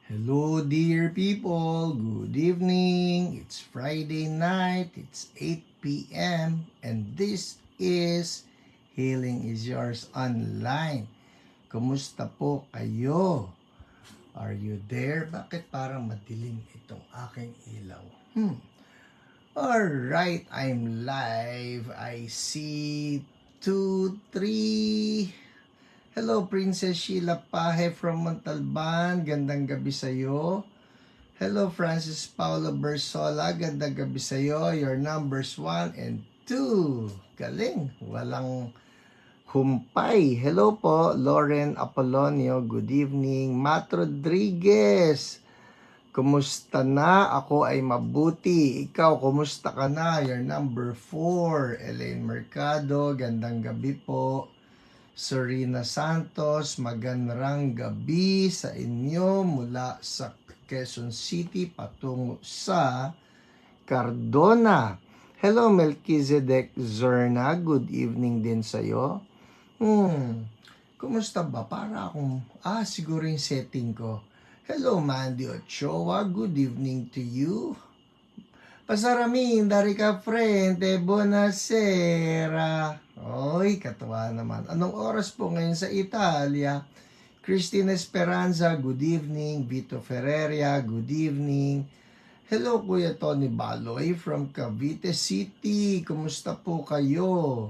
Hello dear people, good evening. It's Friday night, it's 8 p.m. and this is Healing is Yours Online. Kumusta po kayo? Are you there? Bakit parang madilim itong aking ilaw? Alright, I'm live. I see 2, 3. Hello, Princess Sheila Pahe from Montalban. Gandang gabi sa'yo. Hello, Francis Paolo Bersola. Gandang gabi sa'yo. Your numbers 1 and 2. Galing. Walang humpay. Hello po, Lauren Apolonio. Good evening. Matt Rodriguez. Kumusta na? Ako ay mabuti. Ikaw, kumusta ka na? Your number 4. Elaine Mercado. Gandang gabi po. Serena Santos, magandang gabi sa inyo mula sa Quezon City patungo sa Cardona. Hello Melchizedek Zerna, good evening din sa'yo. Kumusta ba? Para akong, siguro yung setting ko. Hello Mandy Ochoa, good evening to you. Pasaramin, dari ka frente, buonasera. Oy, katuwa naman. Anong oras po ngayon sa Italia? Christina Esperanza, good evening. Vito Ferreria, good evening. Hello, Kuya Tony Baloy from Cavite City. Kumusta po kayo?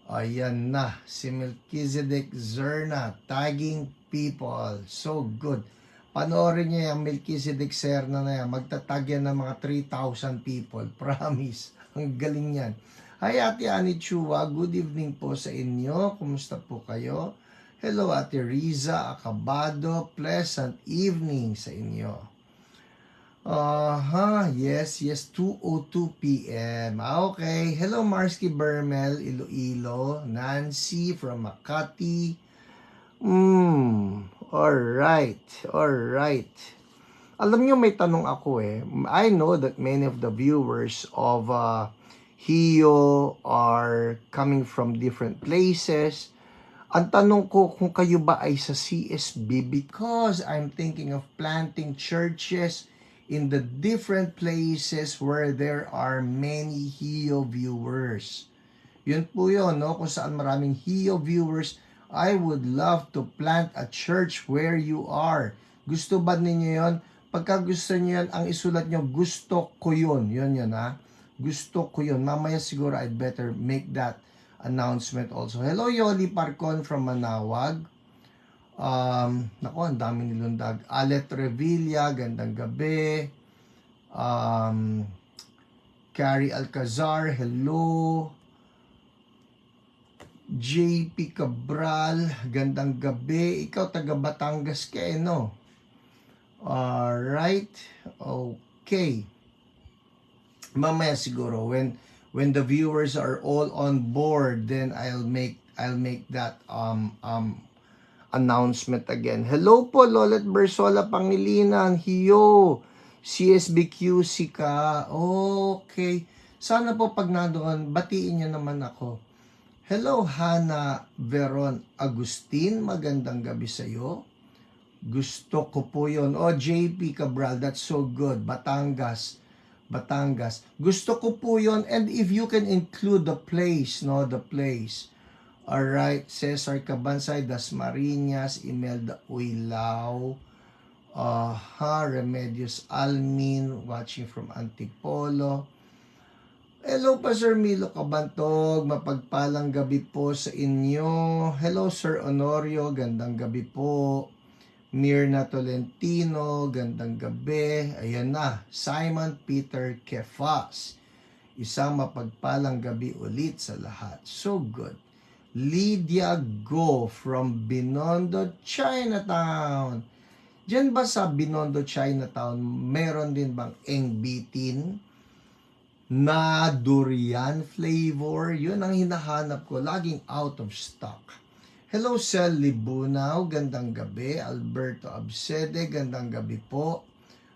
Ayan na, si Melchizedek Zerna, tagging people. So good. Panoorin niyo yung Melchizedek Zerna na yan. Magtatag yan ng mga 3,000 people. Promise. Ang galing yan. Hi Ate Ani Chua, good evening po sa inyo. Kumusta po kayo? Hello Ate Riza Acabado, pleasant evening sa inyo. Yes, 2:02 p.m. Okay, hello Marsky Bermel, Iloilo, Nancy from Makati. Alright. Alam nyo, may tanong ako I know that many of the viewers of Hio are coming from different places. Ang tanong ko kung kayo ba ay sa CSB because I'm thinking of planting churches in the different places where there are many Hio viewers. Yun po yun, no? Kung saan maraming Hio viewers, I would love to plant a church where you are. Gusto ba ninyo yun? Pagka gusto niyo yun, ang isulat nyo, gusto ko yun. Yun ha? Gusto ko yun. Mamaya siguro I'd better make that announcement also. Hello, Yoli Parcon from Manawag. Naku, ang daming nilundag. Alet Revilla, gandang gabi. Carrie Alcazar, hello. JP Cabral, gandang gabi. Ikaw, taga Batangas ka no? Alright. Okay. Mamaya siguro when the viewers are all on board, then I'll make that announcement again. Hello po Lolet Bersola Pangilinan, Hiyo. CSBQC ka. Okay. Sana po pag nandoon, batiin niyo naman ako. Hello Hana Veron Agustin, magandang gabi sa iyo. Gusto ko po 'yon. JP Cabral, that's so good. Batangas. Gusto ko po 'yon, and if you can include the place, no, the place. All right, Cesar Cabansay, Dasmariñas, Imelda Uilao, Remedios Almin, watching from Antipolo. Hello pa Sir Milo Cabantog, mapagpalang gabi po sa inyo. Hello Sir Honorio, gandang gabi po. Mirna Tolentino, gandang gabi. Ayan na, Simon Peter Kefas. Isang mapagpalang gabi ulit sa lahat. So good. Lydia Go from Binondo, Chinatown. Diyan ba sa Binondo, Chinatown, meron din bang engbitin na durian flavor? Yun ang hinahanap ko. Laging out of stock. Hello, Sel Libunaw, gandang gabi. Alberto Absede, gandang gabi po.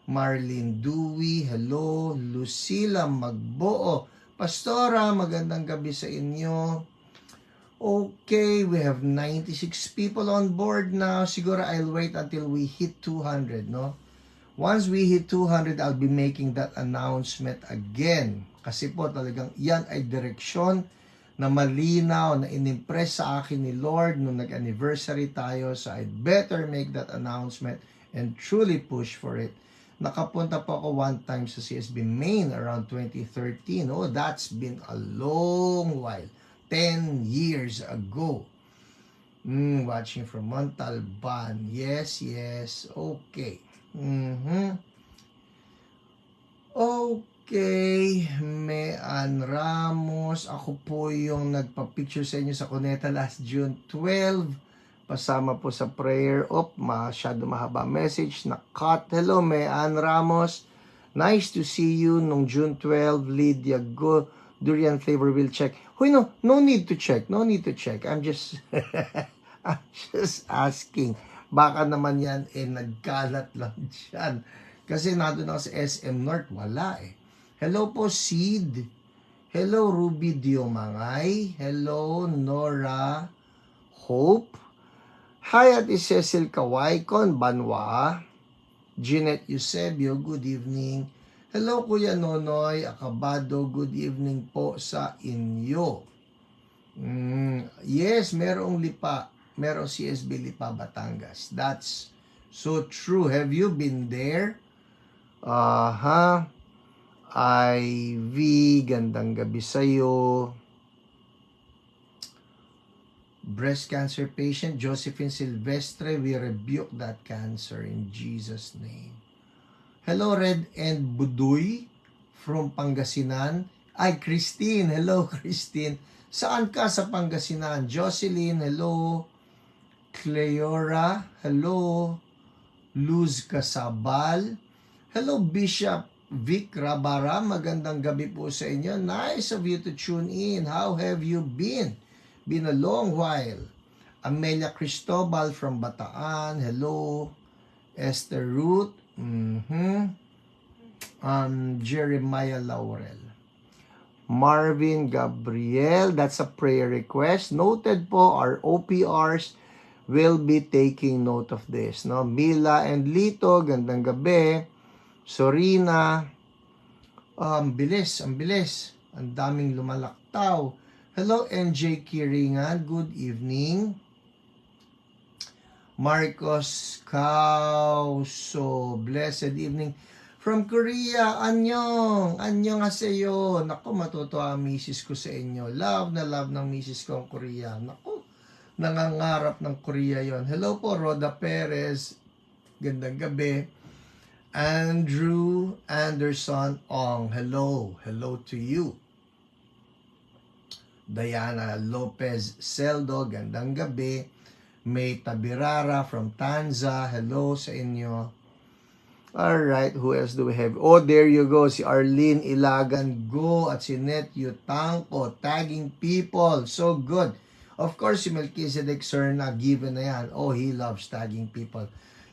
Marlene Dewey, hello. Lucila Magboo, Pastora, magandang gabi sa inyo. Okay, we have 96 people on board now. Siguro I'll wait until we hit 200, no? Once we hit 200, I'll be making that announcement again. Kasi po talagang yan ay direksyon na malinaw, na inimpress sa akin ni Lord nung nag-anniversary tayo. So I'd better make that announcement and truly push for it. Nakapunta po ako one time sa CSB Main around 2013. Oh, that's been a long while. 10 years ago. Watching from Montalban. Yes, yes. Okay. Okay. Mean Ramos. Ako po yung nagpa-picture sa inyo sa Cuneta last June 12. Pasama po sa prayer. Masyado mahaba message. Na-cut. Hello, Mean Ramos. Nice to see you nung June 12. Lydia Go. Durian flavor will check. Hoy, no need to check. No need to check. I'm just I'm just asking. Baka naman yan nagkalat lang dyan. Kasi nandun ako sa SM North, wala Hello po, Sid. Hello, Ruby Diomangay. Hello, Nora Hope. Hi, Ate Cecil Kawaykon, Banwa. Jeanette Eusebio, good evening. Hello, Kuya Nonoy Acabado, good evening po sa inyo. Yes, merong Lipa. Merong CSB Lipa, Batangas. That's so true. Have you been there? Ivy, gandang gabi sa'yo. Breast cancer patient, Josephine Silvestre, we rebuke that cancer in Jesus' name. Hello, Red and Budoy from Pangasinan. Ay, Christine. Hello, Christine. Saan ka sa Pangasinan? Jocelyn, hello. Cleora, hello. Luz Casabal. Hello, Bishop Vic Rabara. Magandang gabi po sa inyo. Nice of you to tune in. How have you been? Been a long while. Amelia Cristobal from Bataan. Hello. Esther Ruth. Jeremiah Laurel. Marvin Gabriel, that's a prayer request. Noted po, our OPRs will be taking note of this. No? Mila and Lito, gandang gabi. Sorina, ang bilis. Ang daming lumalaktaw. Hello, NJ Kiringan, good evening. Marcos Kauso, blessed evening. From Korea, annyeonghaseyo. Naku, matutuwa ang misis ko sa inyo. Love na love ng misis ko ang Korea. Naku, nangangarap ng Korea yon. Hello po, Roda Perez. Gandang gabi. Andrew Anderson Ong. Hello. Hello to you. Diana Lopez Celdo. Gandang gabi. May Tabirara from Tanza. Hello sa inyo. Alright, who else do we have? Oh, there you go. Si Arlene Ilagan Go at si Net Yutangko. Tagging people. So good. Of course, si Melchizedek Serna, given na yan. Oh, he loves tagging people.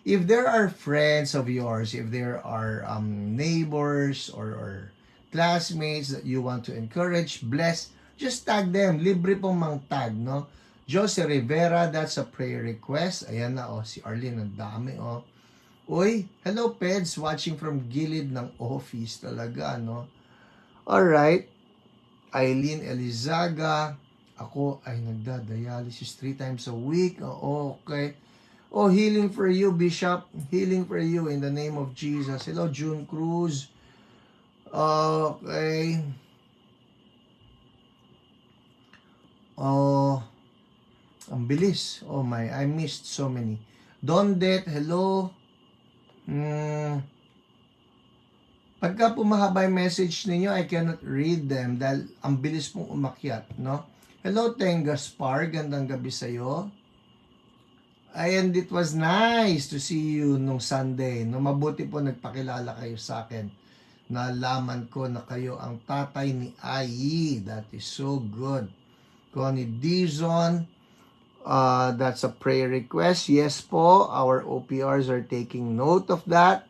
If there are friends of yours, if there are neighbors or classmates that you want to encourage, bless, just tag them. Libre pong mang tag, no? Jose Rivera, that's a prayer request. Ayan na, si Arlene, ang dami, Uy, hello, Peds, watching from gilid ng office talaga, no? Alright, Eileen Elizaga, ako ay nagda-dialysis 3 times a week. Okay. Oh, healing for you, Bishop. Healing for you in the name of Jesus. Hello, June Cruz. Okay. Ang bilis. Oh my, I missed so many. Dondet, hello. Pagka pumahaba yung message ninyo, I cannot read them dahil ang bilis pong umakyat, no? Hello, Teng Gaspar. Gandang gabi sa'yo. And it was nice to see you nung Sunday. No, mabuti po nagpakilala kayo sa akin. Nalaman ko na kayo ang tatay ni Ai. That is so good. Connie Dizon, that's a prayer request. Yes po, our OPRs are taking note of that.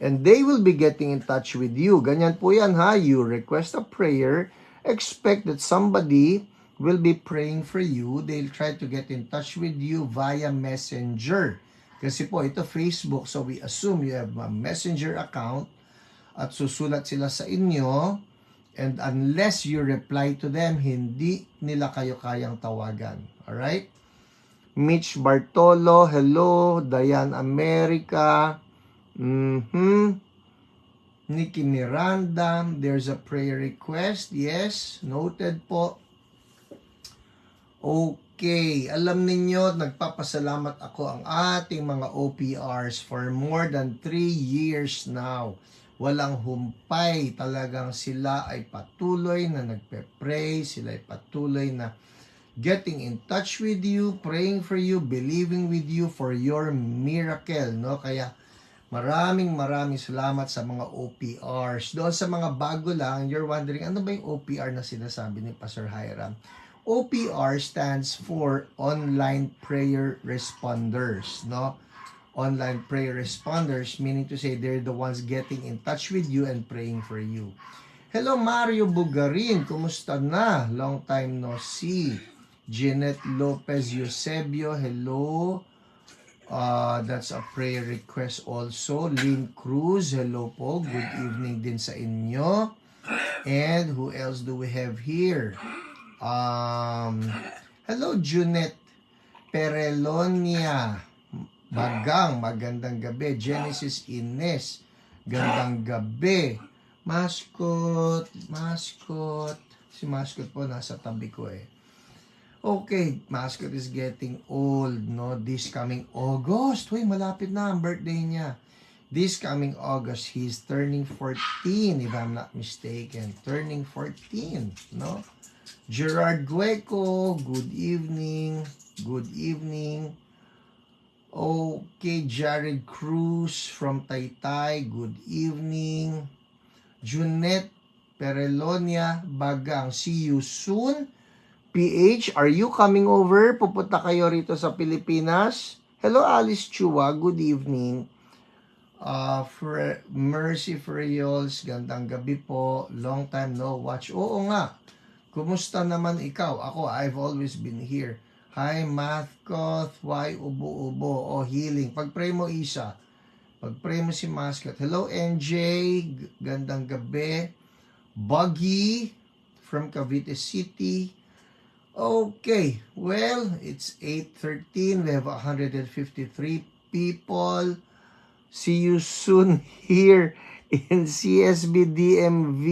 And they will be getting in touch with you. Ganyan po yan ha. You request a prayer, expect that somebody will be praying for you. They'll try to get in touch with you via Messenger. Kasi po, ito Facebook, so we assume you have a Messenger account at susulat sila sa inyo, and unless you reply to them, hindi nila kayo kayang tawagan. Alright? Mitch Bartolo, hello. Diane America. Nikki Miranda, there's a prayer request. Yes, noted po. Okay, alam ninyo, nagpapasalamat ako ang ating mga OPRs for more than 3 years now. Walang humpay, talagang sila ay patuloy na nagpe-pray, sila ay patuloy na getting in touch with you, praying for you, believing with you for your miracle, no? Kaya maraming salamat sa mga OPRs. Doon sa mga bago lang, you're wondering, ano ba yung OPR na sinasabi ni Pastor Hiram? OPR stands for Online Prayer Responders, no? Online prayer responders, meaning to say they're the ones getting in touch with you and praying for you. Hello Mario Bugarin, kumusta na? Long time no see. Jeanette Lopez Eusebio, hello. That's a prayer request also. Lynn Cruz, hello po. Good evening din sa inyo. And who else do we have here? Hello Junette Perelonia Bagang, magandang gabi. Genesis Ines, gandang gabi. Mascot. Si Mascot po nasa tabi ko eh. Okay, Mascot is getting old, no? This coming August. Uy, malapit na ang birthday niya. This coming August, he's turning 14, if I'm not mistaken. Turning 14, no? Gerard Gueco, good evening. Good evening. Okay, Jared Cruz from Taytay, good evening. Junette Perelonia Bagang, see you soon. PH, are you coming over? Pupunta kayo rito sa Pilipinas? Hello, Alice Chua, good evening. Mercy Friols, gandang gabi po. Long time no watch. Oo nga, kumusta naman ikaw? Ako, I've always been here. Hi, Mathcoth. Why ubo-ubo? O, healing. Pag-pray mo, Isa. Pag-pray mo si Mascot. Hello, NJ. Gandang gabi. Buggy from Cavite City. Okay. Well, it's 8:13. We have 153 people. See you soon here in CSB DMV.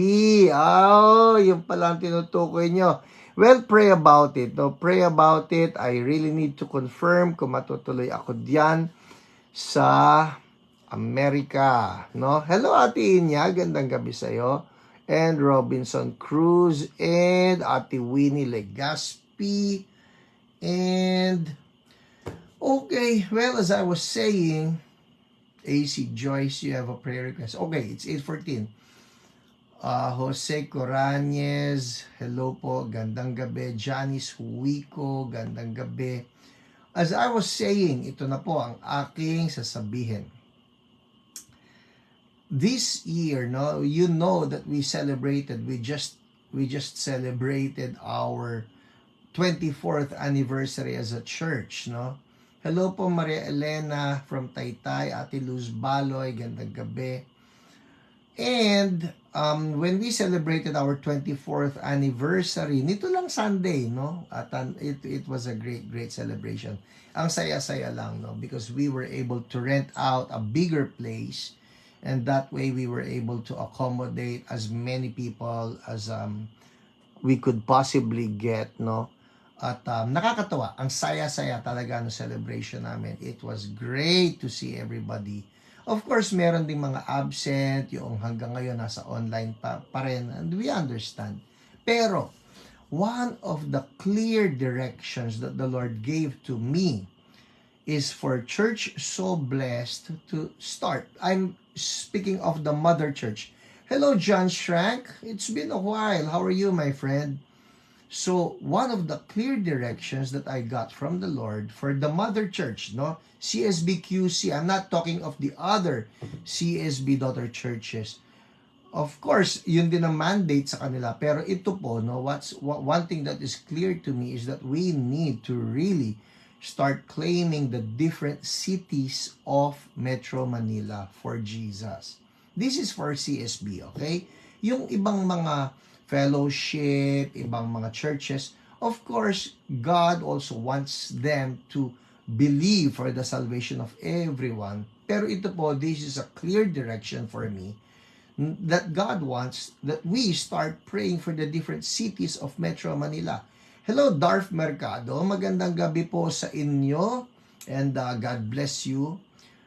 Oh, yung pala ang tinutukoy nyo. Well, pray about it. No? Pray about it. I really need to confirm kung matutuloy ako diyan sa Amerika. No? Hello, Ate Inya. Gandang gabi sa'yo. And Robinson Cruz. And Ate Winnie Legaspi. And okay, well, as I was saying, AC Joyce, you have a prayer request. Okay, it's 8:14. Jose Corañez, hello po, gandang gabi. Janice Huico, gandang gabi. As I was saying, ito na po ang aking sasabihin. This year, no, you know that we just celebrated our 24th anniversary as a church, no? Hello po Maria Elena from Taytay, Ate Luz Baloy, gandang gabi. And when we celebrated our 24th anniversary, nito lang Sunday, no? At it was a great celebration. Ang saya-saya lang, no? Because we were able to rent out a bigger place, and that way we were able to accommodate as many people as we could possibly get, no? At nakakatawa, ang saya-saya talaga ng celebration namin. It was great to see everybody. Of course, meron ding mga absent, yung hanggang ngayon nasa online pa rin, and we understand. Pero, one of the clear directions that the Lord gave to me is for Church So Blessed to start. I'm speaking of the Mother Church. Hello, John Schrank. It's been a while. How are you, my friend? So, one of the clear directions that I got from the Lord for the Mother Church, no? CSBQC, I'm not talking of the other CSB daughter churches. Of course, yun din ang mandate sa kanila. Pero ito po, no, one thing that is clear to me is that we need to really start claiming the different cities of Metro Manila for Jesus. This is for CSB, okay? Yung ibang mga fellowship, ibang mga churches, of course, God also wants them to believe for the salvation of everyone. Pero ito po, this is a clear direction for me that God wants that we start praying for the different cities of Metro Manila. Hello, Darth Mercado. Magandang gabi po sa inyo. And God bless you.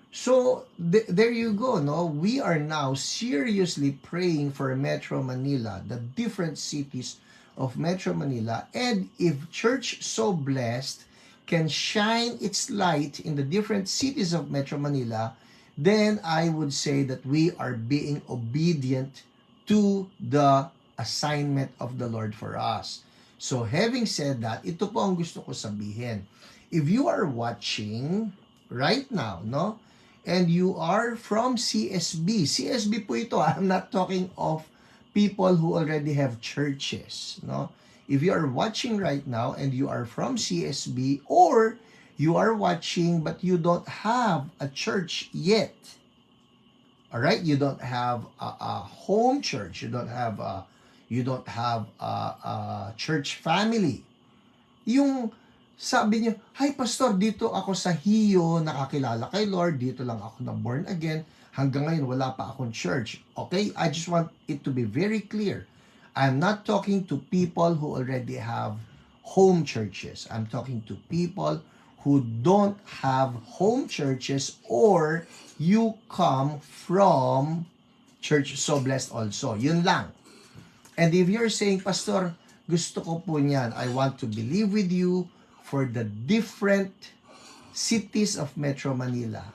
So, there you go, no? We are now seriously praying for Metro Manila, the different cities of Metro Manila. And if Church So Blessed can shine its light in the different cities of Metro Manila, then I would say that we are being obedient to the assignment of the Lord for us. So having said that, ito po ang gusto ko sabihin. If you are watching right now, no? And you are from CSB. CSB po ito. I'm not talking of people who already have churches, no? If you are watching right now and you are from CSB, or you are watching but you don't have a church yet. All right? You don't have a home church. You don't have a church family. Yung sabi niyo, "Hi pastor, dito ako sa Hiyo, nakakilala kay Lord, dito lang ako na born again. Hanggang ngayon wala pa akong church." Okay? I just want it to be very clear. I'm not talking to people who already have home churches. I'm talking to people who don't have home churches, or you come from Church So Blessed also. Yun lang. And if you're saying, Pastor, gusto ko po niyan, I want to believe with you for the different cities of Metro Manila.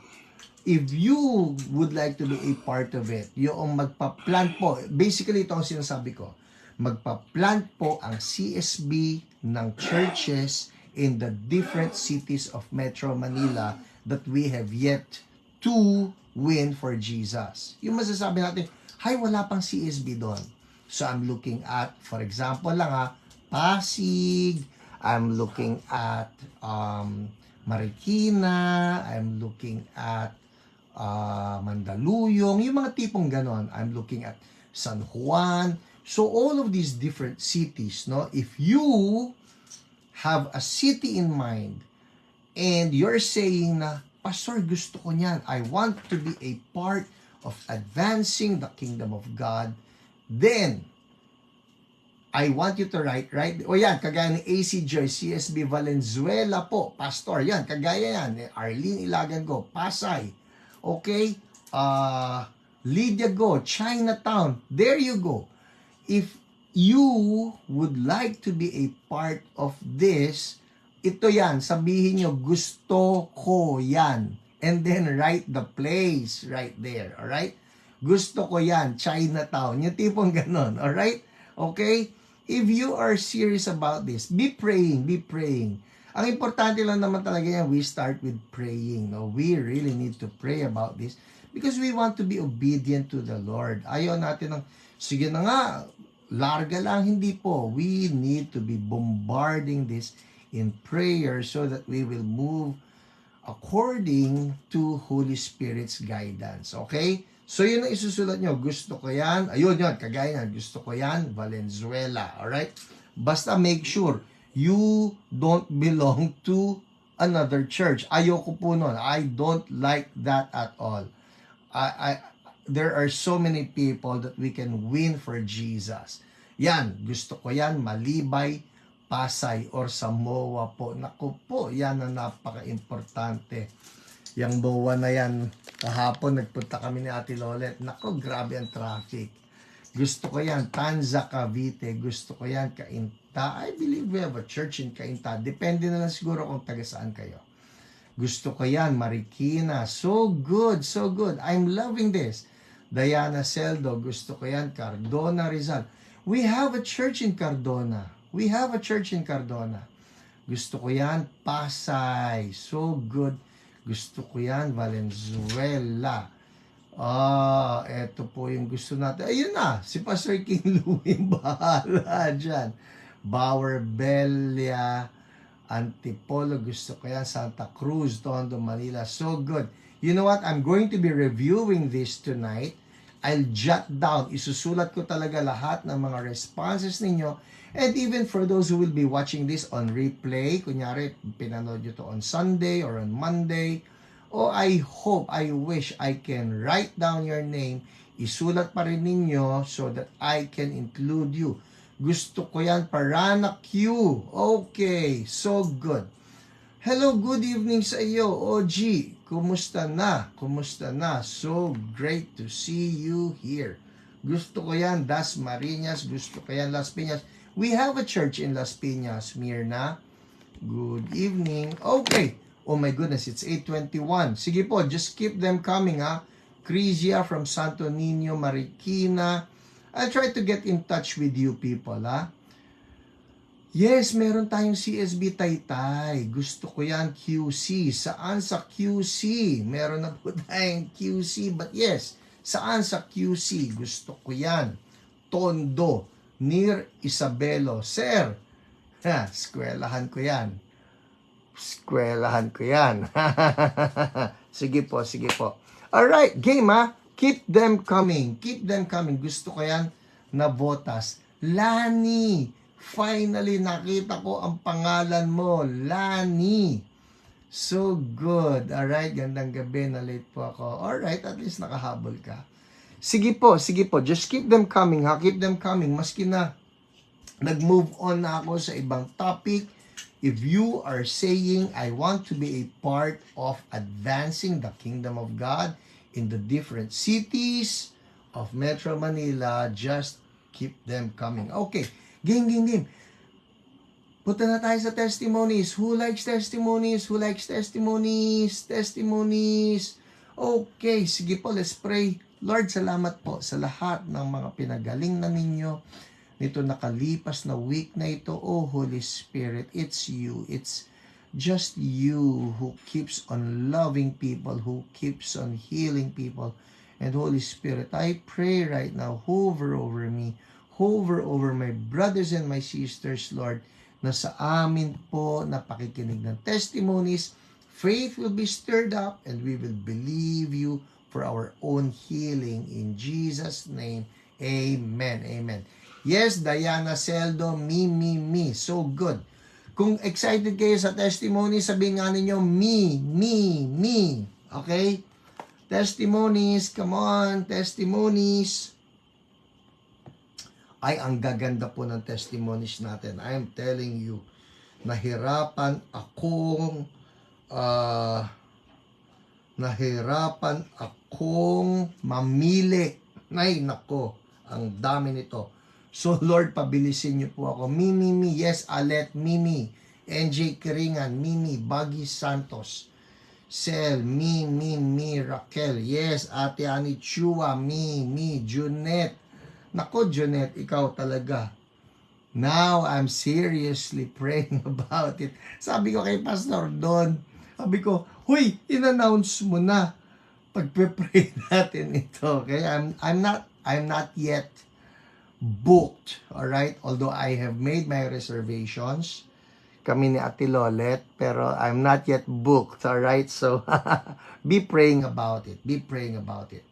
If you would like to be a part of it, yung magpa-plant po, basically ito ang sinasabi ko, magpa-plant po ang CSB ng churches in the different cities of Metro Manila that we have yet to win for Jesus. Yung masasabi natin, "Hay, wala pang CSB doon." So I'm looking at, for example lang Pasig, I'm looking at Marikina, I'm looking at Mandaluyong, yung mga tipong ganon. I'm looking at San Juan. So all of these different cities, no? If you have a city in mind and you're saying na, "Pastor, gusto ko niyan. I want to be a part of advancing the kingdom of God," then I want you to write, right? O yan, kagaya ni AC Joy, CSB Valenzuela po, Pastor, yan, kagaya yan, Arlene Ilagan Go, Pasay, okay? Lydia Go, Chinatown, there you go. If you would like to be a part of this, ito yan, sabihin nyo, "Gusto ko yan." And then write the place right there, alright? Gusto ko yan, Chinatown, yung tipong ganon, alright? Okay? If you are serious about this, be praying, be praying. Ang importante lang naman talaga yan, we start with praying. No? We really need to pray about this because we want to be obedient to the Lord. Ayaw natin ng, sige na nga, larga lang, hindi po. We need to be bombarding this in prayer so that we will move according to Holy Spirit's guidance. Okay? So yun ang isusulat nyo. Gusto ko yan. Ayun yun, kagaya yan. Gusto ko yan, Valenzuela. Alright? Basta make sure you don't belong to another church. Ayoko po nun. I don't like that at all. There are so many people that we can win for Jesus. Yan, gusto ko yan, Malibay, Pasay, or Samoa po. Naku po, yan ang napaka-importante. Yang MOA na yan, kahapon nagpunta kami ni Ate Lolet. Naku, grabe ang traffic. Gusto ko yan, Tanza, Cavite. Gusto ko yan, Cainta. I believe we have a church in Cainta. Depende na lang siguro kung taga saan kayo. Gusto ko yan, Marikina. So good, so good. I'm loving this. Diana Celdo, gusto ko yan, Cardona, Rizal. We have a church in Cardona. We have a church in Cardona. Gusto ko yan, Pasay. So good. Gusto ko yan, Valenzuela. Eto po yung gusto natin. Ayun na, si Pastor King Louie, bahala dyan. Bauer Belia, Antipolo, gusto ko yan. Santa Cruz, Tondo, Manila. So good. You know what? I'm going to be reviewing this tonight. I'll jot down, isusulat ko talaga lahat ng mga responses ninyo. And even for those who will be watching this on replay, kunyari, pinanood nyo to on Sunday or on Monday, I hope, I wish I can write down your name, isulat pa rin ninyo so that I can include you. Gusto ko yan, Parana Q. Okay, so good. Hello, good evening sa iyo, OG. Kumusta na? Kumusta na? So great to see you here. Gusto ko yan, Das Marinas. Gusto ko yan, Las Piñas. We have a church in Las Piñas, Mirna. Good evening. Okay. Oh my goodness, it's 8:21. Sige po, just keep them coming, ha? Crisia from Santo Niño, Marikina. I'll try to get in touch with you people, ha? Yes, meron tayong CSB Taytay. Gusto ko yan, QC. Saan sa QC? Meron na po tayong QC. But yes, saan sa QC? Gusto ko yan. Tondo, near Isabelo. Sir, eskwelahan ko yan. Eskwelahan ko yan. Sige po, sige po. Alright, game ha. Keep them coming. Keep them coming. Gusto ko yan na botas. Lani, finally nakita ko ang pangalan mo. Lani. So good. Alright, gandang gabi. Na late po ako. Alright, at least nakahabol ka. Sige po, sige po. Just keep them coming ha. Keep them coming. Maski na nag-move on na ako sa ibang topic. If you are saying, I want to be a part of advancing the kingdom of God in the different cities of Metro Manila, just keep them coming. Okay, game. Punta na tayo sa testimonies. Who likes testimonies? Who likes testimonies? Testimonies. Okay, sige po, let's pray. Lord, salamat po sa lahat ng mga pinagaling na ninyo nito nakalipas na week na ito. Oh Holy Spirit, it's you. It's just you who keeps on loving people, who keeps on healing people. And Holy Spirit, I pray right now, hover over me, hover over my brothers and my sisters, Lord, na sa amin po na pakikinig ng testimonies, faith will be stirred up and we will believe you for our own healing. In Jesus' name, amen. Amen. Yes, Diana Celdo, me. So good. Kung excited kayo sa testimony, sabihin nga ninyo, me. Okay? Testimonies, come on, testimonies. Ay, ang gaganda po ng testimonies natin. I am telling you, nahirapan akong mamili. Ay, nako, ang dami nito. So, Lord, pabilisin niyo po ako. Mimi. Yes, Alet, Mimi. NJ Kiringan, Mimi. Baggy Santos. Sel, Mimi. Raquel. Yes, Ate Ani Chua, Mimi. Junette. Nako, Junette, ikaw talaga. Now, I'm seriously praying about it. Sabi ko kay Pastor Don, sabi ko, huy, in-announce mo na. Pagpe-pray natin ito. Okay? I'm not yet booked, alright? Although I have made my reservations, kami ni Ate Lolet, pero I'm not yet booked, alright? So, be praying about it. Be praying about it.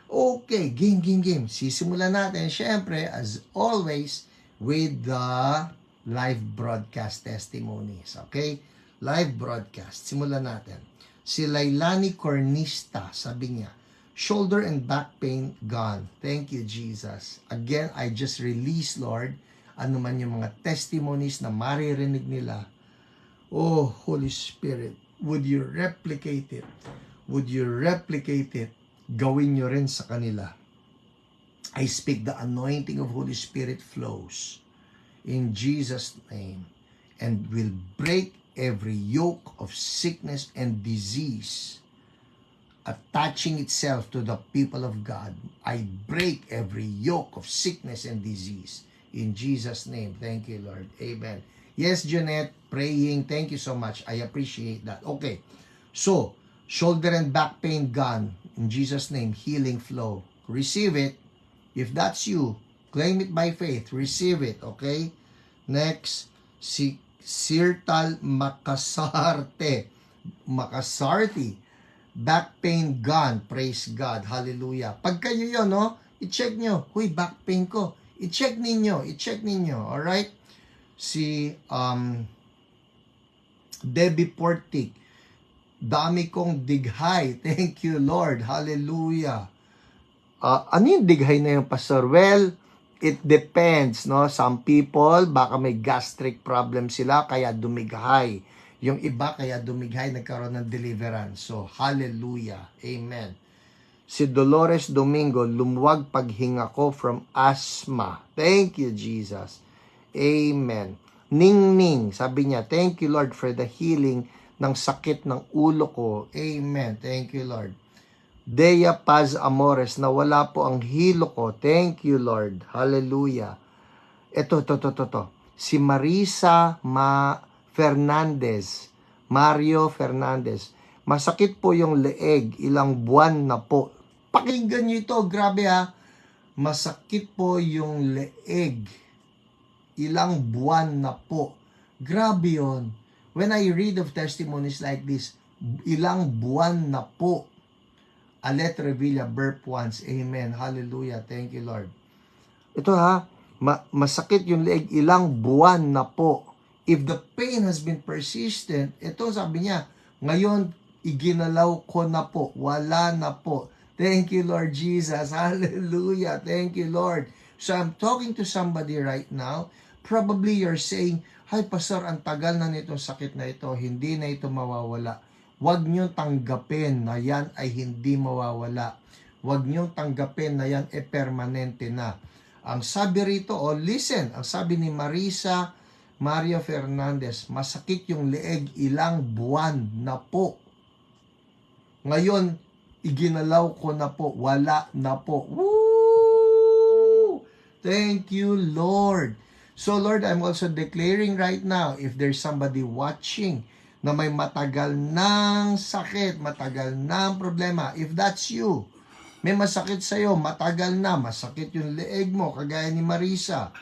Okay, game. Sisimulan natin, syempre, as always, with the live broadcast testimonies, okay? Live broadcast. Simulan natin. Si Lailani Cornista, sabi niya, shoulder and back pain gone. Thank you, Jesus. Again, I just release, Lord, ano man yung mga testimonies na maririnig nila. Oh, Holy Spirit, would you replicate it? Would you replicate it? Gawin nyo rin sa kanila. I speak the anointing of Holy Spirit flows in Jesus' name and will break every yoke of sickness and disease attaching itself to the people of God. I break every yoke of sickness and disease. In Jesus' name. Thank you, Lord. Amen. Yes, Jeanette, praying. Thank you so much. I appreciate that. Okay. So, Shoulder and back pain gone. In Jesus' name, healing flow. Receive it. If that's you, claim it by faith. Receive it, okay? Next, si Sirtal Makasarte. Back pain gone. Praise God. Hallelujah. Pag kayo yun, no? I-check nyo. Huy, back pain ko. I-check ninyo. Alright? Si Debbie Portik. Dami kong dighay. Thank you, Lord. Hallelujah. Ano yung dighay na yung pastor? Well, it depends, no? Some people, baka may gastric problem sila, kaya dumighay. Yung iba, kaya dumighay, nagkaroon ng deliverance. So, hallelujah. Amen. Si Dolores Domingo, lumuwag paghinga ko from asthma. Thank you, Jesus. Amen. Ning, sabi niya, thank you, Lord, for the healing ng sakit ng ulo ko. Amen. Thank you, Lord. Dea Paz Amores, na wala po ang hilo ko. Thank you, Lord. Hallelujah. Ito. Si Marisa Fernandez. Mario Fernandez. Masakit po yung leeg. Ilang buwan na po. Pakinggan nyo ito. Grabe ha. Masakit po yung leeg. Ilang buwan na po. Grabe yun. When I read of testimonies like this, ilang buwan na po. Alet Revilla, burp once. Amen. Hallelujah. Thank you, Lord. Ito ha, masakit yung leeg, ilang buwan na po. If the pain has been persistent, ito sabi niya, ngayon, iginalaw ko na po. Wala na po. Thank you, Lord Jesus. Hallelujah. Thank you, Lord. So I'm talking to somebody right now. Probably you're saying, "Ay, Pastor, ang tagal na nitong sakit na ito, hindi na ito mawawala." Huwag niyong tanggapin na yan ay hindi mawawala. Huwag niyong tanggapin na yan ay permanente na. Ang sabi rito, listen, ang sabi ni Maria Fernandez, masakit yung leeg, ilang buwan na po. Ngayon, iginalaw ko na po, wala na po. Woo! Thank you, Lord. So Lord, I'm also declaring right now, if there's somebody watching na may matagal ng sakit, matagal ng problema, if that's you, may masakit sa'yo, matagal na, masakit yung leeg mo, kagaya ni Marisa,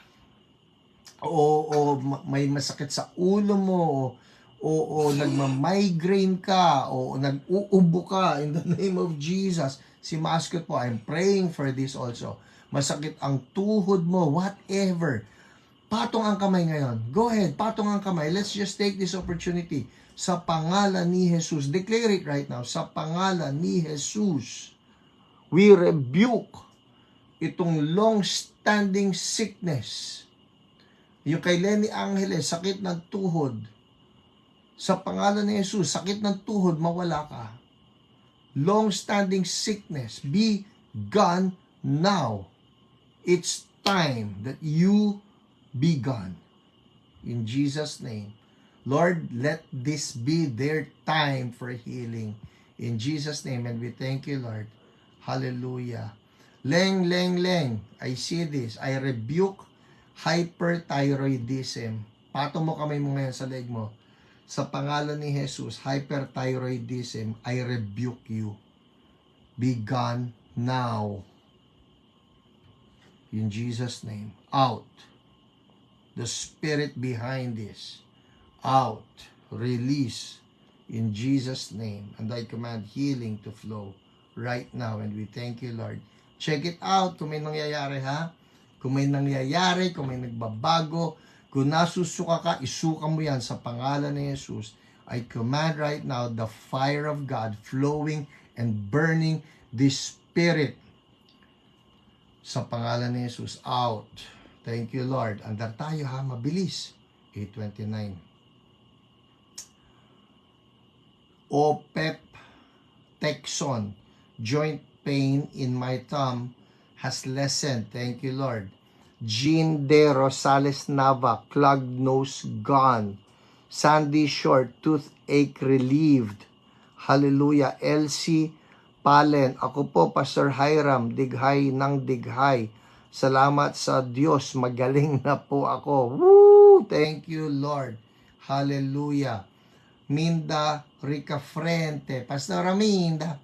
o may masakit sa ulo mo, o nagma-migraine ka, o nag-uubo ka, in the name of Jesus, si Mascot po, I'm praying for this also. Masakit ang tuhod mo, whatever. Patong ang kamay ngayon. Go ahead, patong ang kamay. Let's just take this opportunity. Sa pangalan ni Jesus. Declare it right now. Sa pangalan ni Jesus. We rebuke itong long-standing sickness. Yung kay Lenny Angeles, sakit ng tuhod. Sa pangalan ni Jesus, sakit ng tuhod, mawala ka. Long-standing sickness, be gone now. It's time that you be gone. In Jesus' name. Lord, let this be their time for healing. In Jesus' name, and we thank you, Lord. Hallelujah. Leng. I see this. I rebuke hyperthyroidism. Patong mo kamay mo ngayon sa leg mo. Sa pangalan ni Jesus, hyperthyroidism, I rebuke you. Be gone now. In Jesus' name. Out. The spirit behind this, out, release, in Jesus' name. And I command healing to flow right now. And we thank you, Lord. Check it out kung may nangyayari, ha? Kung may nangyayari, kung may nagbabago, kung nasusuka ka, isuka mo yan sa pangalan ni Jesus. I command right now the fire of God flowing and burning this spirit sa pangalan ni Jesus. Out. Thank you, Lord. Andar tayo ha, mabilis. 8:29. OPEP Texon, joint pain in my thumb has lessened. Thank you, Lord. Jean De Rosales Nava, clogged nose gone. Sandy Short, toothache relieved. Hallelujah. Elsie Palen, ako po, Pastor Hiram, dighay ng dighay. Salamat sa Diyos, magaling na po ako. Woo! Thank you, Lord. Hallelujah. Minda Ricafrente. Pastor Minda,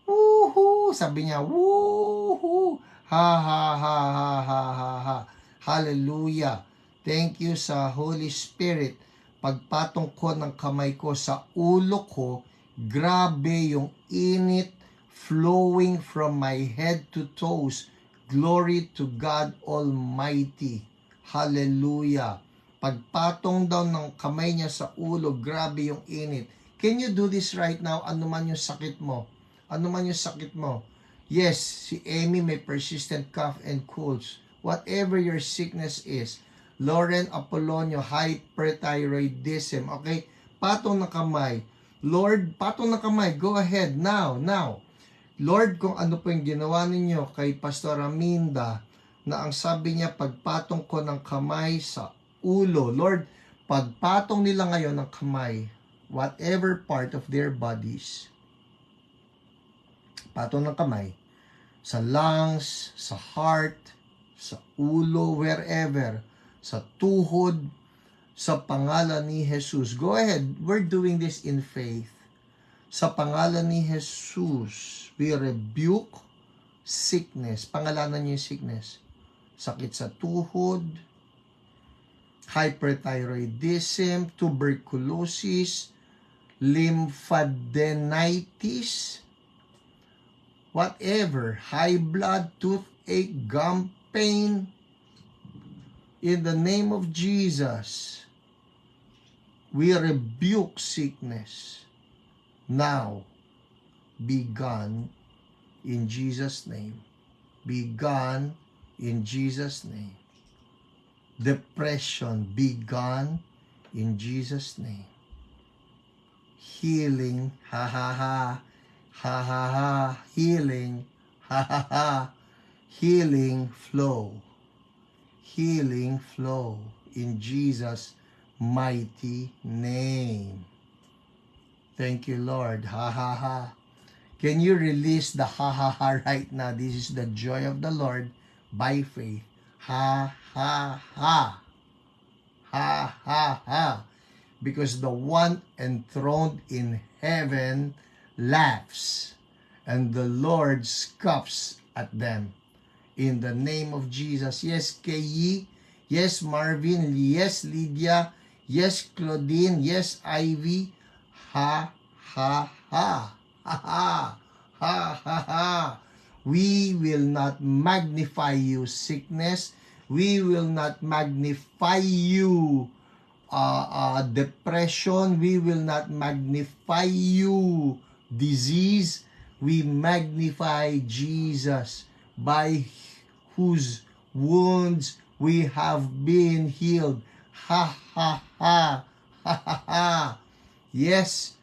woohoo! Sabi niya, woohoo! Ha, ha, ha, ha, ha, ha, ha. Hallelujah. Thank you sa Holy Spirit. Pagpatong ko ng kamay ko sa ulo ko, grabe yung init flowing from my head to toes. Glory to God Almighty. Hallelujah. Pagpatong daw ng kamay niya sa ulo, grabe yung init. Can you do this right now? Ano man yung sakit mo? Ano man yung sakit mo? Yes, si Amy may persistent cough and colds. Whatever your sickness is, Lauren Apolonio, hyperthyroidism. Okay? Patong na kamay. Lord, patong na kamay. Go ahead. Now. Lord, kung ano po yung ginawa ninyo kay Pastor Aminda, na ang sabi niya, pagpatong ko ng kamay sa ulo. Lord, pagpatong nila ngayon ng kamay, whatever part of their bodies, patong ng kamay, sa lungs, sa heart, sa ulo, wherever, sa tuhod, sa pangalan ni Jesus. Go ahead, we're doing this in faith. Sa pangalan ni Jesus, we rebuke sickness. Pangalanan niyo yung sickness. Sakit sa tuhod, hyperthyroidism, tuberculosis, lymphadenitis, whatever, high blood, toothache, gum pain, in the name of Jesus, we rebuke sickness. Now, be gone in Jesus' name. Be gone in Jesus' name. Depression, be gone in Jesus' name. Healing, ha ha ha, ha ha ha, healing, ha ha ha, healing flow. Healing flow in Jesus' mighty name. Thank you, Lord. Ha ha ha. Can you release the ha ha ha right now? This is the joy of the Lord by faith. Ha ha ha. Ha ha ha. Because the one enthroned in heaven laughs, and the Lord scoffs at them. In the name of Jesus. Yes, Kayi. Yes, Marvin. Yes, Lydia. Yes, Claudine. Yes, Ivy. Ha, ha, ha. Ha, ha. Ha, ha, ha. We will not magnify you, sickness. We will not magnify you, depression. We will not magnify you, disease. We magnify Jesus, by whose wounds we have been healed. Ha, ha, ha. Ha, ha, ha. Yes,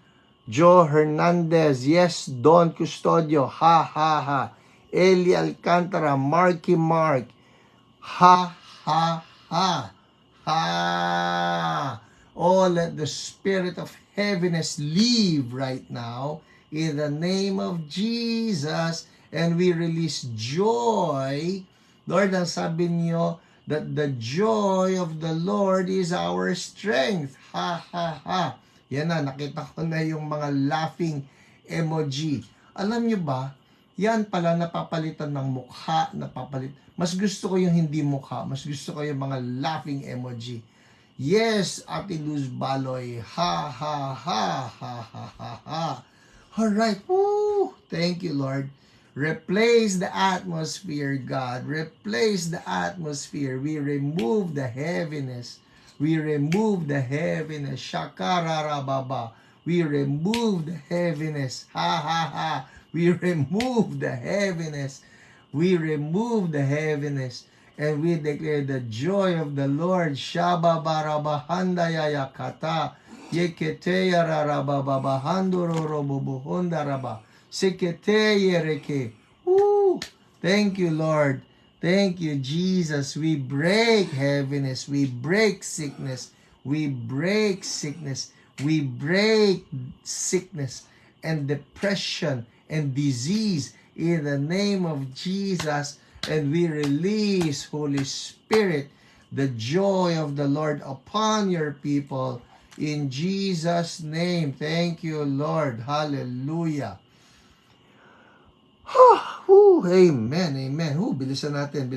Joe Hernandez. Yes, Don Custodio. Ha, ha, ha. Eli Alcantara. Marky Mark. Ha, ha, ha. Ha. Oh, let the spirit of heaviness leave right now in the name of Jesus. And we release joy. Lord, ang sabi niyo, that the joy of the Lord is our strength. Ha, ha, ha. Yan na, nakita ko na yung mga laughing emoji. Alam niyo ba, yan pala napapalitan ng mukha, Mas gusto ko yung hindi mukha, mas gusto ko yung mga laughing emoji. Yes, Ate Luz Baloy. Ha, ha, ha, ha, ha, ha, ha. Alright, woo! Thank you, Lord. Replace the atmosphere, God. Replace the atmosphere. We remove the heaviness. We remove the heaviness. Shakararababa. We remove the heaviness. Ha ha ha. We remove the heaviness. We remove the heaviness. And we declare the joy of the Lord. Shababarabahandayayakata. Yeketeya rarabababahandororobobohondaraba. Seketeyereke. Woo! Thank you, Lord. Thank you, Jesus. We break heaviness. We break sickness. We break sickness. We break sickness and depression and disease in the name of Jesus. And we release, Holy Spirit, the joy of the Lord upon your people In Jesus' name. Thank you, Lord. Hallelujah. Amen, amen. Bilisan natin.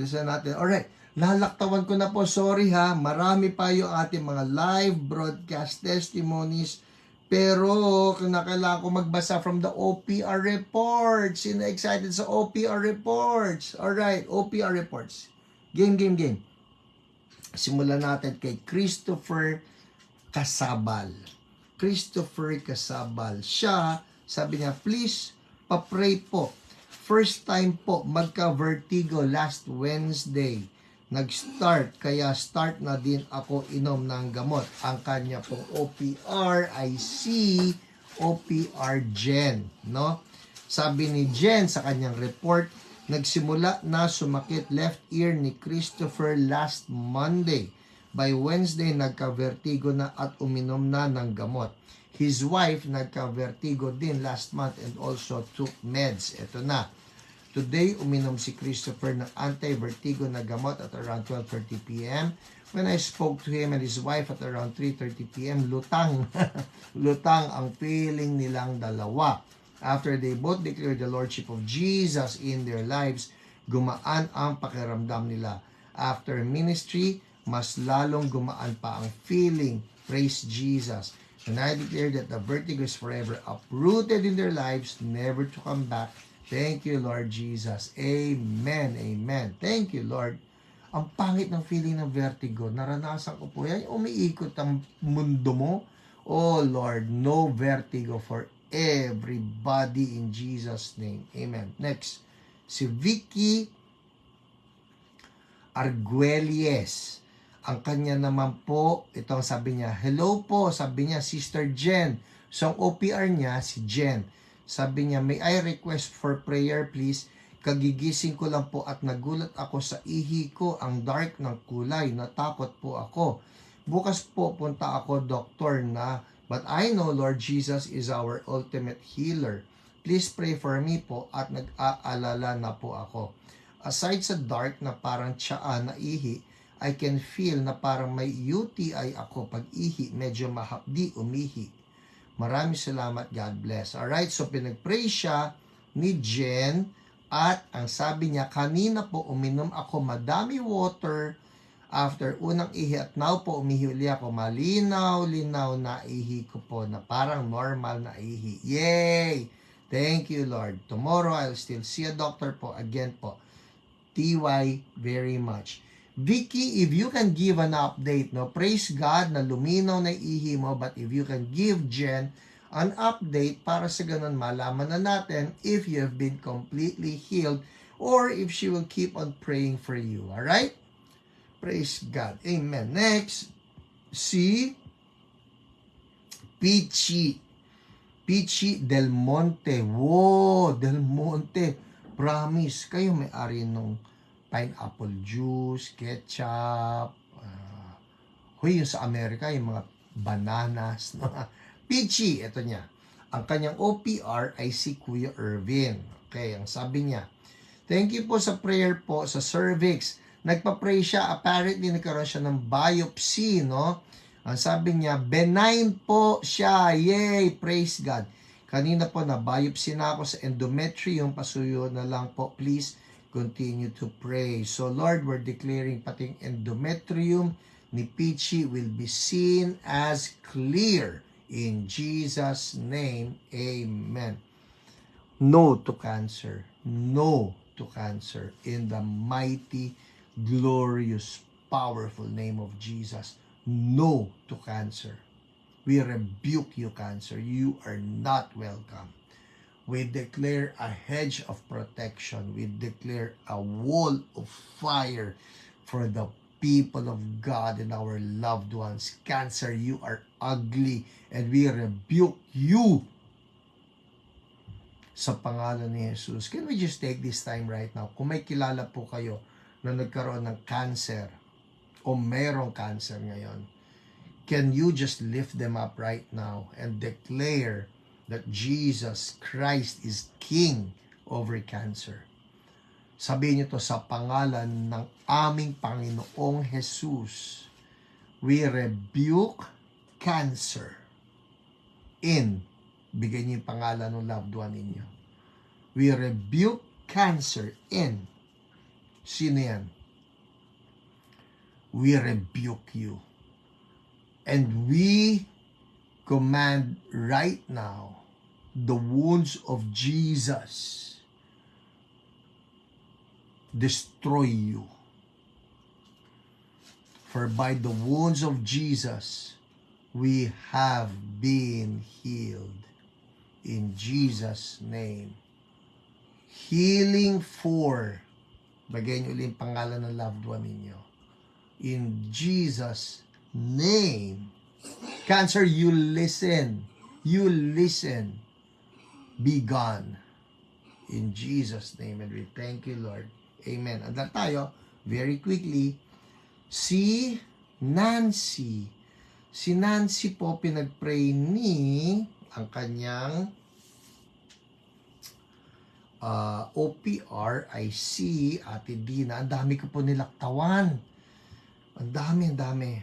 Alright, lalaktawan ko na po. Sorry ha, marami pa yung ating mga live broadcast testimonies. Pero, kailangan ko magbasa from the OPR reports. Sino excited sa OPR reports? Alright, OPR reports. Game. Simulan natin kay Christopher Casabal. Siya, sabi niya, please, pa-pray po. First time po magka-vertigo last Wednesday. Nag-start, kaya start na din ako inom ng gamot. Ang kanya pong OPR ay si OPR Jen, no? Sabi ni Jen sa kanyang report, nagsimula na sumakit left ear ni Christopher last Monday. By Wednesday, nagka-vertigo na at uminom na ng gamot. His wife, nagka-vertigo din last month and also took meds. Ito na. Today, uminom si Christopher ng anti-vertigo na gamot at around 12:30 p.m. When I spoke to him and his wife at around 3:30 p.m., lutang. Lutang ang feeling nilang dalawa. After they both declared the Lordship of Jesus in their lives, gumaan ang pakiramdam nila. After ministry, mas lalong gumaan pa ang feeling. Praise Jesus. And I declare that the vertigo is forever uprooted in their lives, never to come back. Thank you, Lord Jesus. Amen. Amen. Thank you, Lord. Ang pangit ng feeling ng vertigo. Naranasan ko po yan. Umiikot ang mundo mo. Oh, Lord, no vertigo for everybody in Jesus' name. Amen. Next, si Vicky Arguelles. Ang kanya naman po, ito ang sabi niya, hello po, sabi niya, Sister Jen. So, ang OPR niya, si Jen. Sabi niya, may I request for prayer please? Kagigising ko lang po at nagulat ako sa ihi ko, ang dark ng kulay, natakot po ako. Bukas po punta ako, doktor na, but I know Lord Jesus is our ultimate healer. Please pray for me po at nag-aalala na po ako. Aside sa dark na parang tsaa na ihi, I can feel na parang may UTI ako pag ihi, medyo mahapdi umihi. Maraming salamat, God bless. Alright, so pinag-pray siya ni Jen at ang sabi niya, kanina po uminom ako madami water after unang ihi at now po umihi uli ako. Malinaw na ihi ko po na parang normal na ihi. Yay! Thank you, Lord. Tomorrow I'll still see a doctor po again po. TY very much. Vicky, if you can give an update, no, praise God na luminaw na ihi mo, but if you can give Jen an update para sa ganun malaman na natin if you have been completely healed or if she will keep on praying for you. Alright? Praise God. Amen. Next, si Pichi Del Monte. Wow, Del Monte. Promise, kayo may-ari nung pineapple juice, ketchup, yung sa Amerika, yung mga bananas. No? Pichi, ito niya. Ang kanyang OPR ay si Kuya Irvin. Okay, ang sabi niya, thank you po sa prayer po sa cervix. Nagpa-pray siya, apparently nagkaroon siya ng biopsy, no? Ang sabi niya, benign po siya. Yay! Praise God. Kanina po na biopsy na ako sa endometrium. Pasuyo na lang po, please. Continue to pray. So Lord, we're declaring pating endometrium ni Pichi will be seen as clear. In Jesus' name, amen. No to cancer. No to cancer. In the mighty, glorious, powerful name of Jesus. No to cancer. We rebuke you, cancer. You are not welcome. We declare a hedge of protection. We declare a wall of fire for the people of God and our loved ones. Cancer, you are ugly and we rebuke you sa pangalan ni Jesus. Can we just take this time right now? Kung may kilala po kayo na nagkaroon ng cancer o merong cancer ngayon, can you just lift them up right now and declare that Jesus Christ is King over cancer? Sabihin niyo to sa pangalan ng aming Panginoong Jesus. We rebuke cancer in, bigay niyo yung pangalan ng loved one ninyo. We rebuke cancer in. Sino yan? We rebuke you. And we command right now the wounds of Jesus destroy you. For by the wounds of Jesus, we have been healed. In Jesus' name. Healing for, bagay niyo ulit yung pangalan ng loved one ninyo. In Jesus' name. Cancer, you listen. You listen. Be gone. In Jesus' name. And we thank you, Lord. Amen. Andal tayo, very quickly, si Nancy. Si Nancy po, pinag-pray ni ang kanyang OPR ay si Ate Dina. Ang dami ko po nilaktawan. Ang dami.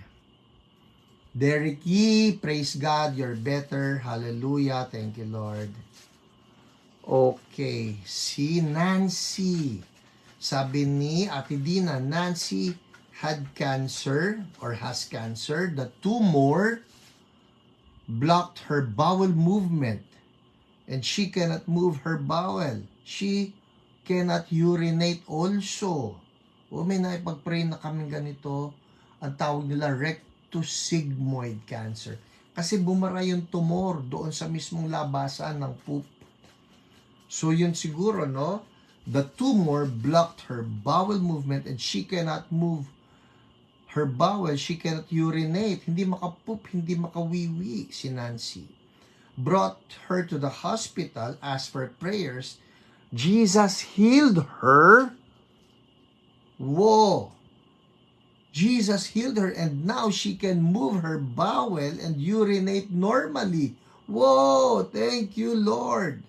Derek Yee, praise God, you're better. Hallelujah. Thank you, Lord. Okay, si Nancy. Sabi ni Ate Dina, Nancy had cancer or has cancer. The tumor blocked her bowel movement and she cannot move her bowel. She cannot urinate also. O may naipag-pray na kami ganito. Ang tawag nila rectosigmoid cancer. Kasi bumara yung tumor doon sa mismong labasan ng poop. So yun siguro, no? The tumor blocked her bowel movement and she cannot move her bowel. She cannot urinate. Hindi makapoop, hindi makawiwi si Nancy. Brought her to the hospital, asked for prayers. Jesus healed her. Whoa! Jesus healed her and now she can move her bowel and urinate normally. Whoa! Thank you, Lord.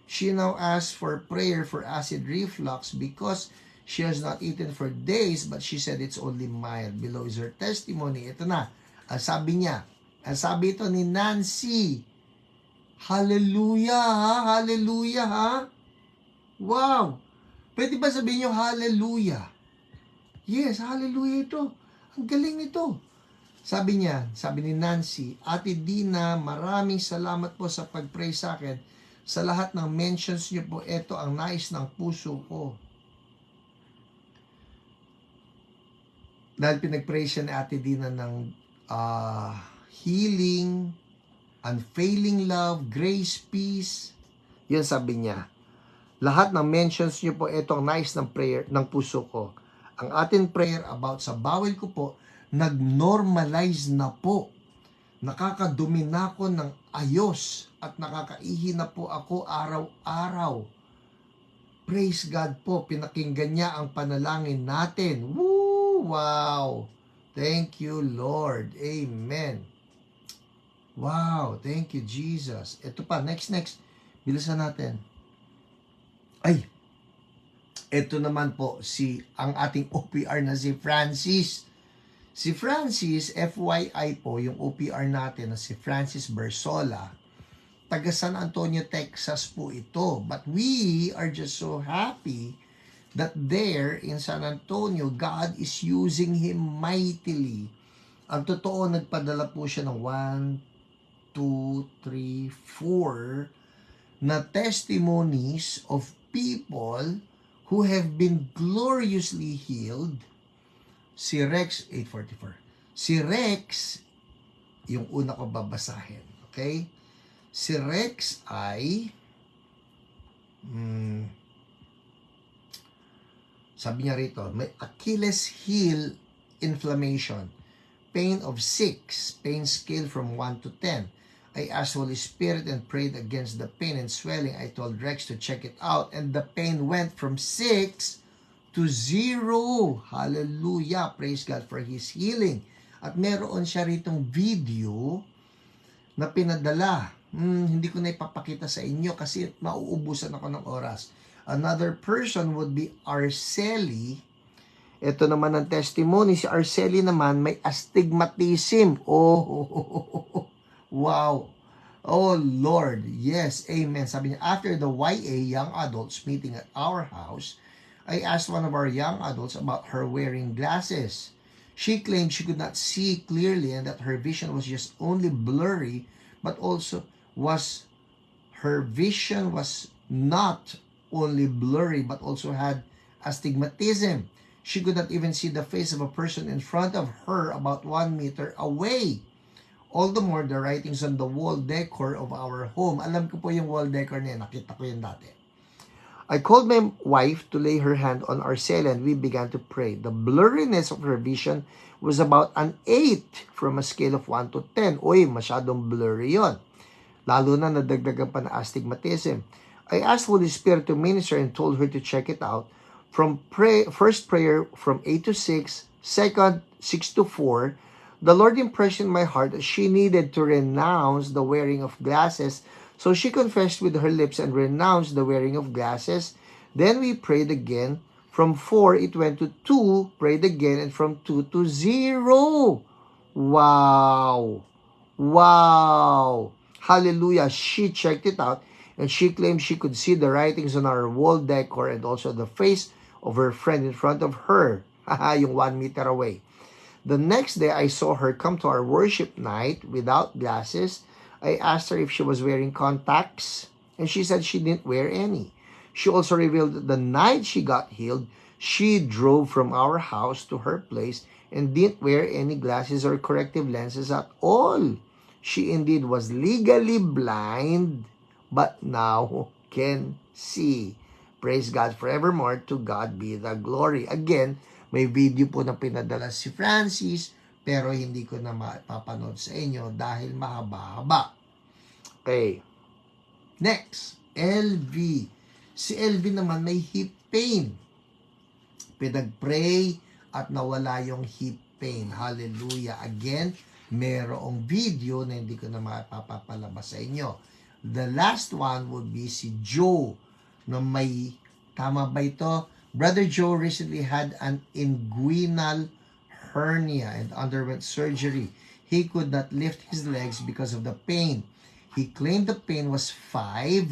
She now asks for prayer for acid reflux because she has not eaten for days, but she said it's only mild. Below is her testimony. Ito na. Ang sabi niya. Ang sabi ito ni Nancy. Hallelujah, ha? Hallelujah, ha? Wow! Pwede ba sabihin niyo hallelujah? Yes, hallelujah ito. Ang galing nito. Sabi niya, sabi ni Nancy, Ate Dina, maraming salamat po sa pag-pray sa akin. Sa lahat ng mentions niyo po, ito ang nais ng puso ko. Dahil pinag-pray siya ni Ate Dina ng healing, unfailing love, grace, peace. Yun sabi niya. Lahat ng mentions niyo po, ito ang nais ng prayer ng puso ko. Ang ating prayer about sa bowel ko po, nag-normalize na po. Nakakadumi na ako ng ayos at nakakaihi na po ako araw-araw. Praise God po, pinakinggan niya ang panalangin natin. Woo! Wow! Thank you, Lord. Amen. Wow! Thank you, Jesus. Ito pa, next. Bilisan natin. Ay! Ito naman po, ang ating OPR na si Francis. Si Francis, FYI po, yung OPR natin na si Francis Bersola, taga San Antonio, Texas po ito. But we are just so happy that there in San Antonio, God is using him mightily. Ang totoo, nagpadala po siya ng 1, 2, 3, 4 na testimonies of people who have been gloriously healed. Si Rex, 844. Si Rex, yung una ko babasahin. Okay? Si Rex ay, sabi niya rito, may Achilles heel inflammation, pain of 6, pain scale from 1 to 10. I asked Holy Spirit and prayed against the pain and swelling. I told Rex to check it out and the pain went from 6 to 0. Hallelujah. Praise God for His healing. At meron siya ritong video na pinadala. Hindi ko na ipapakita sa inyo kasi mauubusan ako ng oras. Another person would be Arceli Ito naman ang testimony. Si Arceli naman may astigmatism. Oh, wow. Oh, Lord. Yes, amen. Sabi niya, after the YA, young adults meeting at our house, I asked one of our young adults about her wearing glasses. She claimed she could not see clearly and that her vision was just only blurry, but also her vision was not only blurry, but also had astigmatism. She could not even see the face of a person in front of her about 1 meter away. All the more the writings on the wall decor of our home. Alam ko po yung wall decor niya. Nakita ko yun dati. I called my wife to lay her hand on Arcela and we began to pray. The blurriness of her vision was about an 8 from a scale of 1 to 10. Uy, masyadong blurry yon. Lalo na nadagdagan pa na astigmatism. I asked Holy Spirit to minister and told her to check it out. From first prayer from 8 to 6, second 6 to 4, the Lord impressed in my heart that she needed to renounce the wearing of glasses. So she confessed with her lips and renounced the wearing of glasses. Then we prayed again. From 4, it went to 2, prayed again, and from 2 to 0. Wow! Wow! Hallelujah! She checked it out, and she claimed she could see the writings on our wall decor and also the face of her friend in front of her. Yung 1 meter away. The next day, I saw her come to our worship night without glasses. I asked her if she was wearing contacts, and she said she didn't wear any. She also revealed that the night she got healed, she drove from our house to her place and didn't wear any glasses or corrective lenses at all. She indeed was legally blind, but now can see. Praise God forevermore. To God be the glory. Again, may video po na pinadala si Francis, pero hindi ko na mapapanood sa inyo dahil mahaba-haba. Okay. Next, LV. Si LV naman may hip pain. Pinag-pray at nawala yung hip pain. Hallelujah. Again, merong video na hindi ko na mapapalabas sa inyo. The last one would be si Joe na may, tama ba ito? Brother Joe recently had an inguinal hernia and underwent surgery. He could not lift his legs because of the pain. He claimed the pain was 5,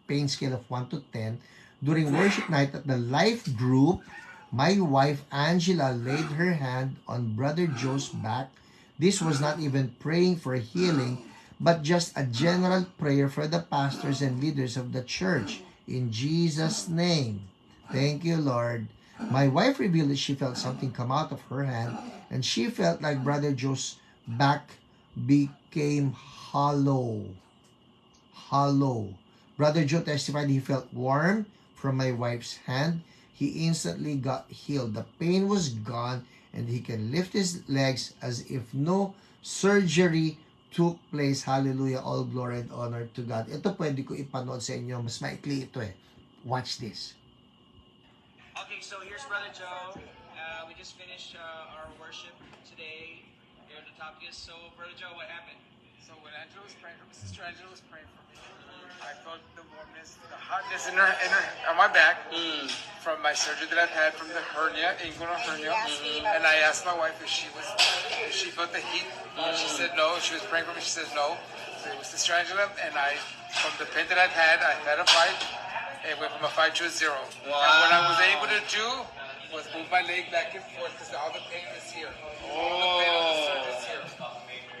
pain scale of 1 to 10. During worship night at the life group, my wife Angela laid her hand on Brother Joe's back. This was not even praying for healing, but just a general prayer for the pastors and leaders of the church. In Jesus' name. Thank you, Lord. My wife revealed that she felt something come out of her hand, and she felt like Brother Joe's back became hollow. Hollow. Brother Joe testified he felt warm from my wife's hand. He instantly got healed. The pain was gone, and he can lift his legs as if no surgery took place. Hallelujah. All glory and honor to God. Ito pwede ko ipanood sa inyo. Mas maikli ito eh. Watch this. Okay, so here's Brother Joe. We just finished our worship today here at the Topicus. So, Brother Joe, what happened? So when Angela was praying, Sister Angela was praying for me, I felt the warmness, the hotness in her on my back from my surgery that I've had from the hernia, inguinal hernia. And I asked my wife if she felt the heat. She said no. She was praying for me. She said no. So it was Sister Angela, and from the pain that I've had a 5. It went from a 5 to a 0. Wow. And what I was able to do was move my leg back and forth because all the pain is here. All the pain on the surface here.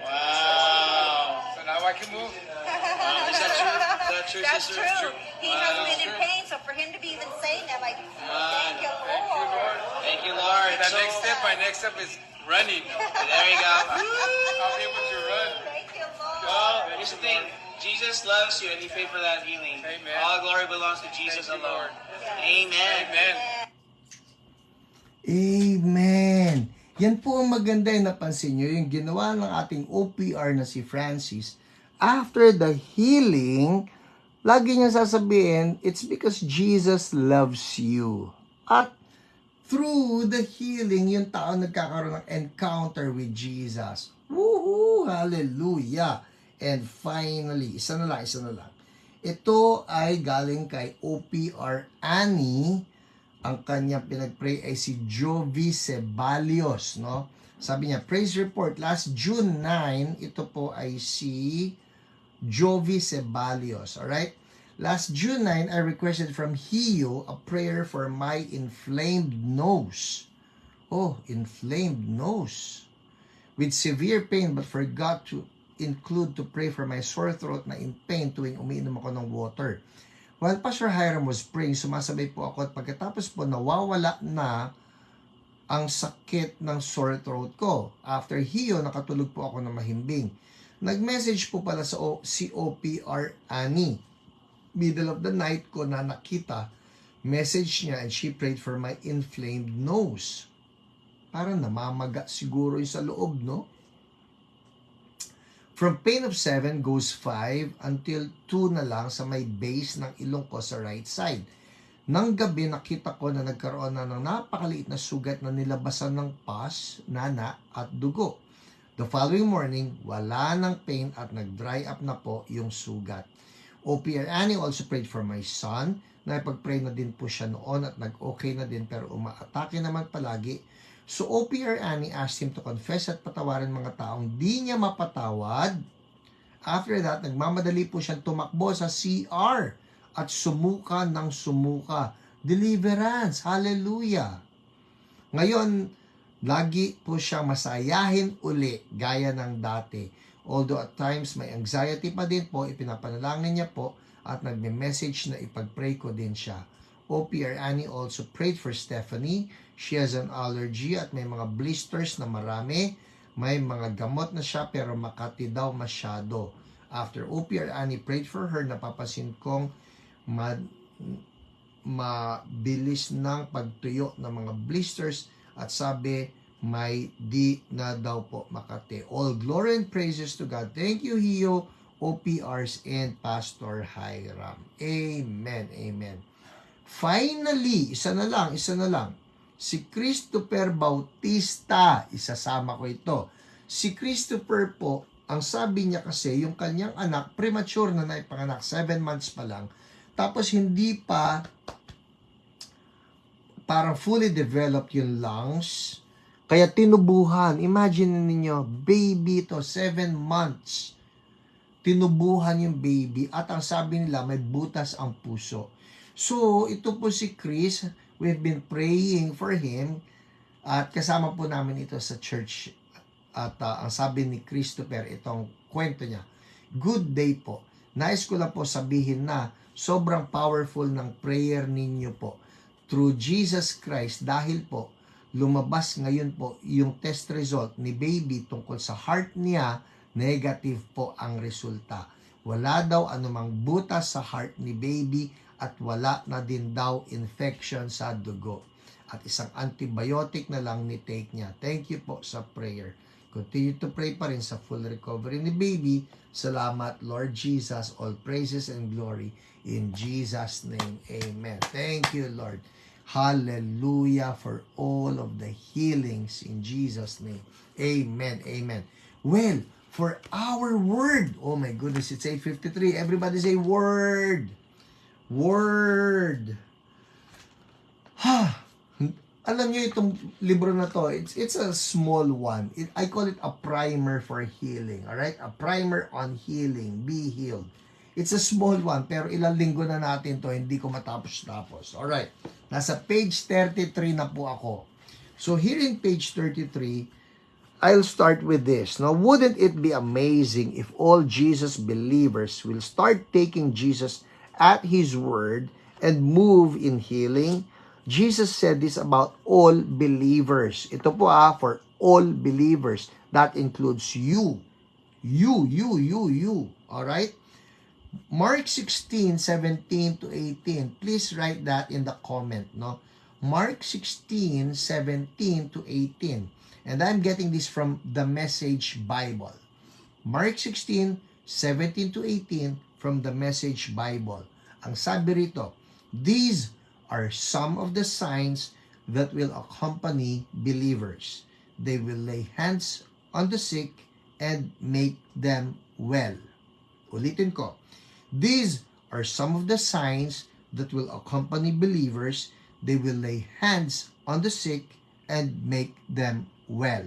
Wow. So now I can move. Is that true? Is that true, That's sister? true. He hasn't been in pain, so for him to be even saying that, like, thank you, Thank you, Lord. Lord. Thank you, Lord. My So, next step is running. there you go. I'll be able to run. Thank you, Lord. Well, here's the thing. Jesus loves you, and He paid for that healing. Amen. All glory belongs to Jesus Thank you, alone. Lord. Amen. Amen. Amen. Yan po ang maganda yung napansin nyo, yung ginawa ng ating OPR na si Francis. After the healing, lagi niya sasabihin, it's because Jesus loves you. At through the healing, yung tao nagkakaroon ng encounter with Jesus. Woohoo! Hallelujah! And finally, isa na lang. Ito ay galing kay OPR Annie. ang kanyang pinag-pray ay si Jovi Ceballos, no? Sabi niya, praise report, last June 9, ito po ay si Jovi Ceballos, alright? Last June 9, I requested from Hio a prayer for my inflamed nose. Oh, inflamed nose. With severe pain but forgot to include to pray for my sore throat na in pain tuwing umiinom ako ng water. While Pastor Hiram was praying, sumasabay po ako at pagkatapos po nawawala na ang sakit ng sore throat ko. After Hio, nakatulog po ako na mahimbing. Nag-message po pala sa si OPR Annie. Middle of the night ko na nakita, message niya and she prayed for my inflamed nose. Parang namamaga siguro yung sa loob, no? From pain of 7 goes 5 until 2 na lang sa may base ng ilong ko sa right side. Nang gabi, nakita ko na nagkaroon na ng napakaliit na sugat na nilabasan ng pus, nana at dugo. The following morning, wala ng pain at nag-dry up na po yung sugat. OPR Annie also prayed for my son. Naipag-pray na din po siya noon at nag-okay na din pero umaatake naman palagi. So OPR Annie asked him to confess at patawarin mga taong di niya mapatawad. After that, nagmamadali po siyang tumakbo sa CR at sumuka ng sumuka. Deliverance! Hallelujah! Ngayon, lagi po siyang masayahin uli gaya ng dati. Although at times may anxiety pa din po, ipinapanalangin niya po at nagme-message na ipag-pray ko din siya. OPR Annie also prayed for Stephanie. She has an allergy at may mga blisters na marami. May mga gamot na siya pero makati daw masyado. After OPR Annie prayed for her, napapansin kong mabilis ng pagtuyo ng mga blisters at sabi may di na daw po makati. All glory and praises to God. Thank you, Hio, OPRs, and Pastor Hiram. Amen. Amen. Finally, isa na lang. Si Christopher Bautista, isasama ko ito. Si Christopher po, ang sabi niya kasi, yung kanyang anak, premature na naipanganak, 7 months pa lang, tapos hindi pa parang fully developed yung lungs, kaya tinubuhan. Imagine niyo, baby to, 7 months. Tinubuhan yung baby at ang sabi nila, may butas ang puso. So, ito po si Chris, we've been praying for him at kasama po namin ito sa church. At ang sabi ni Christopher, itong kwento niya, good day po. Nais ko lang po sabihin na sobrang powerful ng prayer ninyo po. Through Jesus Christ, dahil po, lumabas ngayon po yung test result ni baby tungkol sa heart niya, negative po ang resulta. Wala daw anumang butas sa heart ni baby at wala na din daw infection sa dugo. At isang antibiotic na lang ni-take niya. Thank you po sa prayer. Continue to pray pa rin sa full recovery ni baby. Salamat, Lord Jesus. All praises and glory in Jesus' name. Amen. Thank you, Lord. Hallelujah for all of the healings in Jesus' name. Amen. Amen. Well, for our word, oh my goodness, it's 8:53. Everybody say word. Word. Alam niyo itong libro na to, it's a small one. I call it a primer for healing. Alright? A primer on healing. Be healed. It's a small one, pero ilang linggo na natin to, hindi ko matapos-tapos. Alright. Nasa page 33 na po ako. So here in page 33, I'll start with this. Now, wouldn't it be amazing if all Jesus believers will start taking Jesus at His word and move in healing? Jesus said this about all believers. Ito po for all believers. That includes you. You. Alright? Mark 16:17 to 18. Please write that in the comment, no? Mark 16:17 to 18. And I'm getting this from the Message Bible. Mark 16:17 to 18 from the Message Bible. Ang sabi rito, these are some of the signs that will accompany believers. They will lay hands on the sick and make them well. Ulitin ko. These are some of the signs that will accompany believers. they will lay hands on the sick and make them well.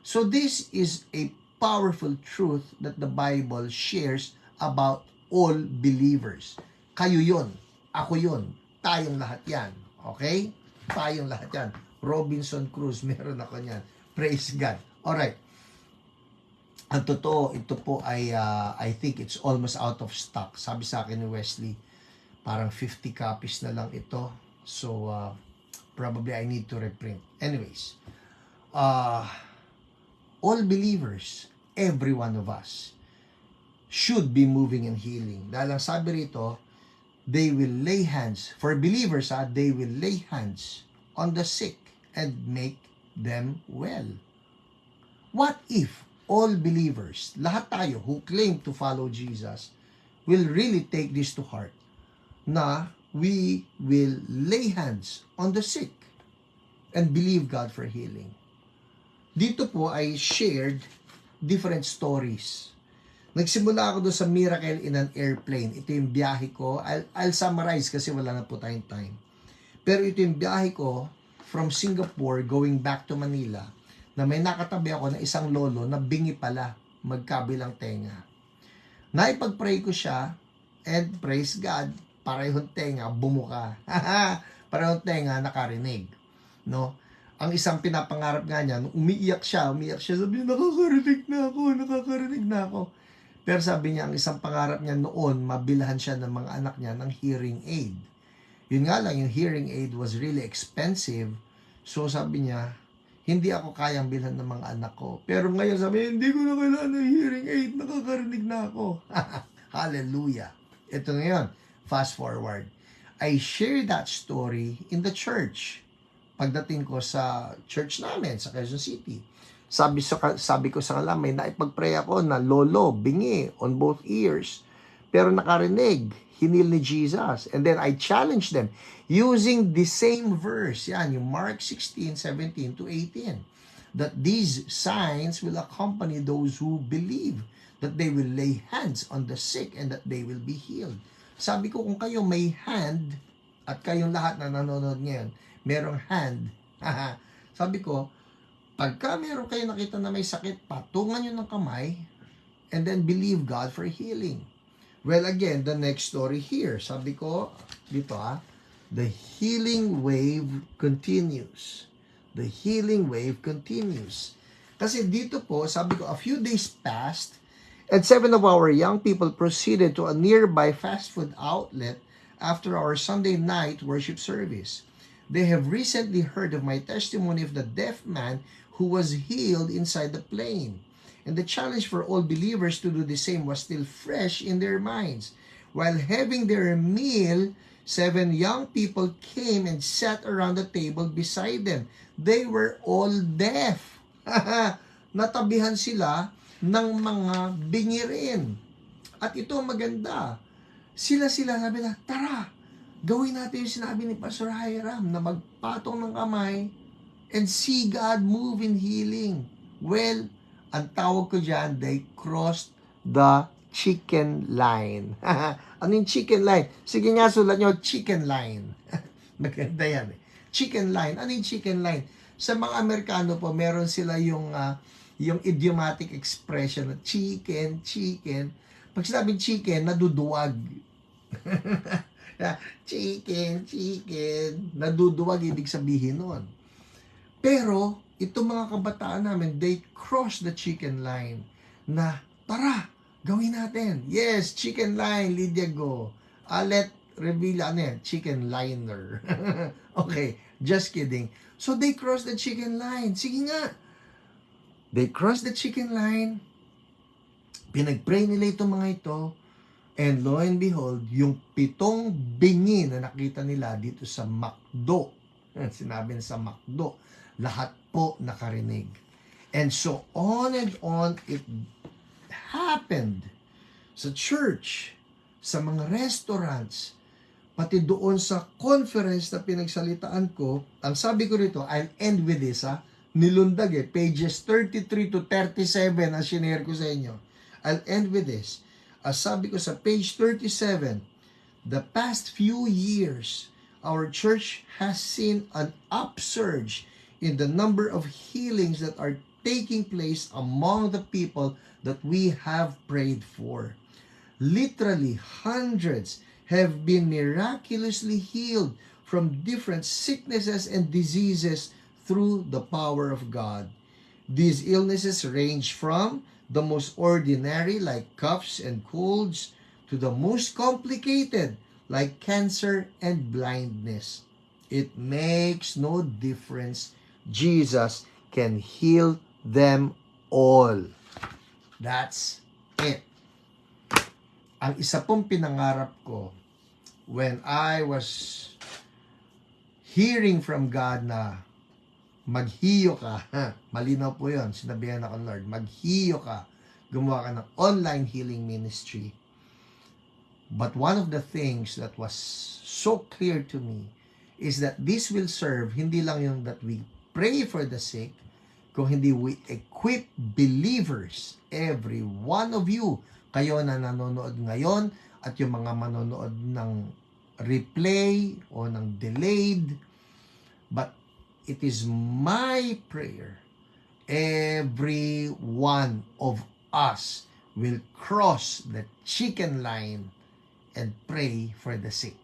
So this is a powerful truth that the Bible shares about all believers. Kayo yon, ako yon, tayong lahat yan. Okay? Tayong lahat yan. Robinson Cruz, meron ako niyan. Praise God. Alright. Ang totoo, ito po ay, I think it's almost out of stock. Sabi sa akin ni Wesley, parang 50 copies na lang ito. So, probably I need to reprint. Anyways, all believers, every one of us, should be moving in healing. Dahil ang sabi rito, they will lay hands, for believers, they will lay hands on the sick and make them well. What if all believers, lahat tayo who claim to follow Jesus, will really take this to heart, na we will lay hands on the sick and believe God for healing? Dito po ay shared different stories. Nagsimula ako doon sa miracle in an airplane. Ito yung biyahe ko. I'll summarize kasi wala na po tayong time. Pero ito yung biyahe ko from Singapore going back to Manila, na may nakatabi ako na isang lolo na bingi pala, magkabilang tenga. Naipag-pray ko siya, and praise God, parehong tenga, bumuka. Parehong tenga, nakarinig. No? Ang isang pinapangarap nga niya, nung umiiyak siya, sabi niya, nakakarinig na ako. Pero sabi niya, ang isang pangarap niya noon, mabilhan siya ng mga anak niya ng hearing aid. Yun nga lang, yung hearing aid was really expensive. So sabi niya, hindi ako kayang bilhan ng mga anak ko. Pero ngayon sabi niya, hindi ko na kailangan ng hearing aid, nakakarinig na ako. Hallelujah. Ito ngayon, fast forward. I share that story in the church. Pagdating ko sa church namin, sa Quezon City. Sabi ko sa kanila, may naipag-pray ako na lolo, bingi, on both ears. Pero nakarinig, hinil ni Jesus. And then I challenged them using the same verse. Yan, yung Mark 16:17 to 18. That these signs will accompany those who believe. That they will lay hands on the sick and that they will be healed. Sabi ko, kung kayo may hand, at kayong lahat na nanonood ngayon, merong hand. Sabi ko, pagka meron kayo nakita na may sakit, patungan nyo ng kamay, and then believe God for healing. Well, again, the next story here. Sabi ko, dito the healing wave continues. The healing wave continues. Kasi dito po, sabi ko, a few days passed, and 7 of our young people proceeded to a nearby fast food outlet after our Sunday night worship service. They have recently heard of my testimony of the deaf man who was healed inside the plane. And the challenge for all believers to do the same was still fresh in their minds. While having their meal, 7 young people came and sat around the table beside them. They were all deaf. Natabihan sila ng mga bingi rin. At ito maganda. Sila sabi na, tara, gawin natin yung sinabi ni Pastor Hiram na magpatong ng kamay and see God move in healing. Well, ang tawag ko dyan, they crossed the chicken line. Ano yung chicken line? Sige nga, sulat nyo, chicken line. Maganda yan. Chicken line. Ano yung chicken line? Sa mga Amerikano po, meron sila yung idiomatic expression na chicken. Pag sinabing chicken, naduduwag. Chicken, naduduwag, ibig sabihin nun. Pero, itong mga kabataan namin, they cross the chicken line na, tara, gawin natin. Yes, chicken line, Lydia go. Let reveal, chicken liner. Okay, just kidding. So, they cross the chicken line. Sige nga. They cross the chicken line. Pinag-pray nila itong mga ito. And lo and behold, yung 7 bingi na nakita nila dito sa McDo. Sinabi na sa McDo. Lahat po nakarinig. And so on and on it happened sa church, sa mga restaurants, pati doon sa conference na pinagsalitaan ko. Ang sabi ko rito, I'll end with this, nilundag pages 33 to 37 ang sinare ko sa inyo. I'll end with this. As sabi ko sa page 37, the past few years, our church has seen an upsurge in the number of healings that are taking place among the people that we have prayed for. Literally, hundreds have been miraculously healed from different sicknesses and diseases through the power of God. These illnesses range from the most ordinary, like coughs and colds, to the most complicated, like cancer and blindness. It makes no difference. Jesus can heal them all. That's it. Ang isa pong pinangarap ko when I was hearing from God na maghiyo ka, malinaw po yun, sinabihan ako ng Lord, maghiyo ka, gumawa ka ng online healing ministry. But one of the things that was so clear to me is that this will serve, hindi lang yung that we pray for the sick, kung hindi we equip believers, every one of you, kayo na nanonood ngayon, at yung mga manonood ng replay o ng delayed, but it is my prayer, every one of us will cross the chicken line and pray for the sick.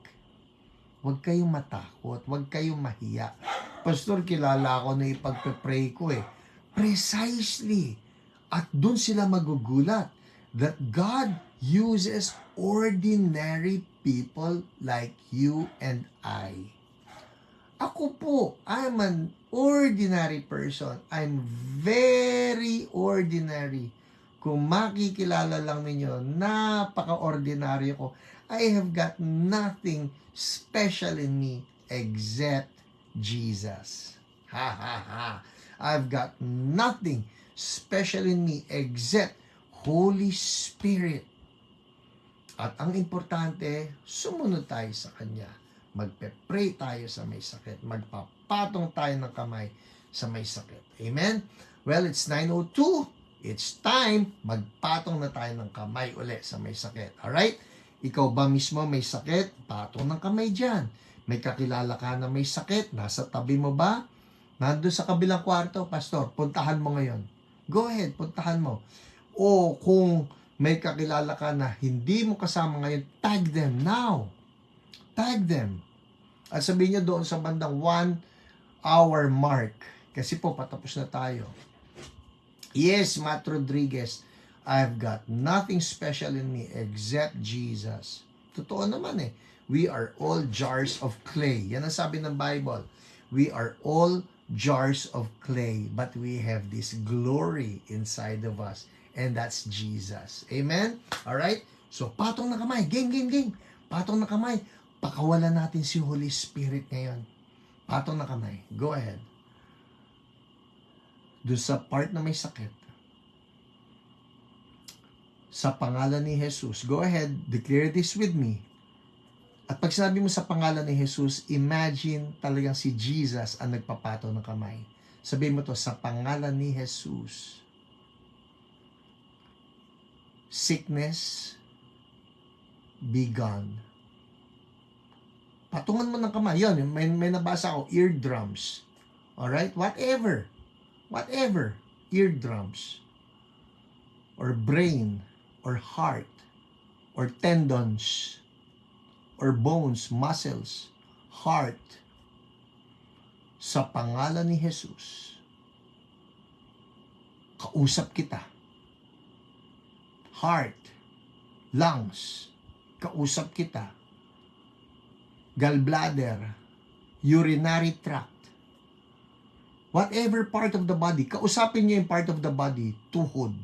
Huwag kayong matakot, huwag kayong mahiya. Pastor, kilala ko na ipagpe-pray ko eh. Precisely. At dun sila magugulat that God uses ordinary people like you and I. Ako po, I'm an ordinary person. I'm very ordinary. Kung makikilala lang ninyo, napaka-ordinary ko. I have got nothing special in me except Jesus. Ha ha ha. I've got nothing special in me except Holy Spirit. At ang importante, sumunod tayo sa Kanya. Magpe-pray tayo sa may sakit. Magpapatong tayo ng kamay sa may sakit. Amen? Well, it's 9:02. It's time. Magpatong na tayo ng kamay uli sa may sakit. Alright? Ikaw ba mismo may sakit? Patong ng kamay dyan. May kakilala ka na may sakit? Nasa tabi mo ba? Nandun sa kabilang kwarto, Pastor, puntahan mo ngayon. Go ahead, puntahan mo. O kung may kakilala ka na hindi mo kasama ngayon, tag them now. Tag them. At sabihin nyo doon sa bandang 1 hour mark. Kasi po, patapos na tayo. Yes, Matt Rodriguez, I've got nothing special in me except Jesus. Totoo naman eh. We are all jars of clay. Yan ang sabi ng Bible. We are all jars of clay, but we have this glory inside of us. And that's Jesus. Amen? Alright? So, patong na kamay. Gang. Patong na kamay. Pakawalan natin si Holy Spirit ngayon. Patong na kamay. Go ahead. Doon sa part na may sakit. Sa pangalan ni Jesus. Go ahead. Declare this with me. At pag sinabi mo sa pangalan ni Jesus, imagine talagang si Jesus ang nagpapatong ng kamay. Sabihin mo to, sa pangalan ni Jesus. Sickness, be gone. Patungan mo ng kamay. Yun, may nabasa ako, eardrums. Alright? Whatever. Eardrums. Or brain. Or heart. Or tendons. Or bones, muscles. Heart. Sa pangalan ni Jesus. Kausap kita. Heart. Lungs. Kausap kita. Gallbladder, urinary tract, whatever part of the body, kausapin niyo yung part of the body, tuhod,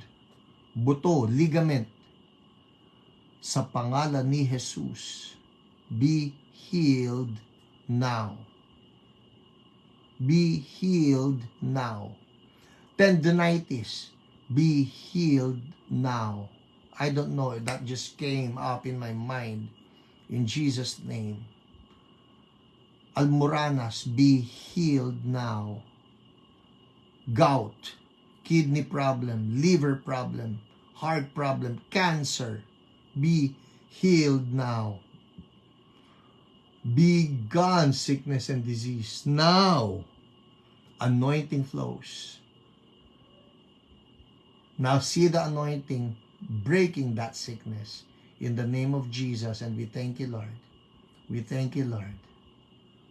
buto, ligament, sa pangalan ni Jesus, be healed now. Be healed now. Tendinitis, be healed now. I don't know, that just came up in my mind. In Jesus' name. Almoranas, be healed now. Gout, kidney problem, liver problem, heart problem, cancer, be healed now. Be gone, sickness and disease. Now, anointing flows. Now see the anointing breaking that sickness in the name of Jesus. And we thank you, Lord. We thank you, Lord.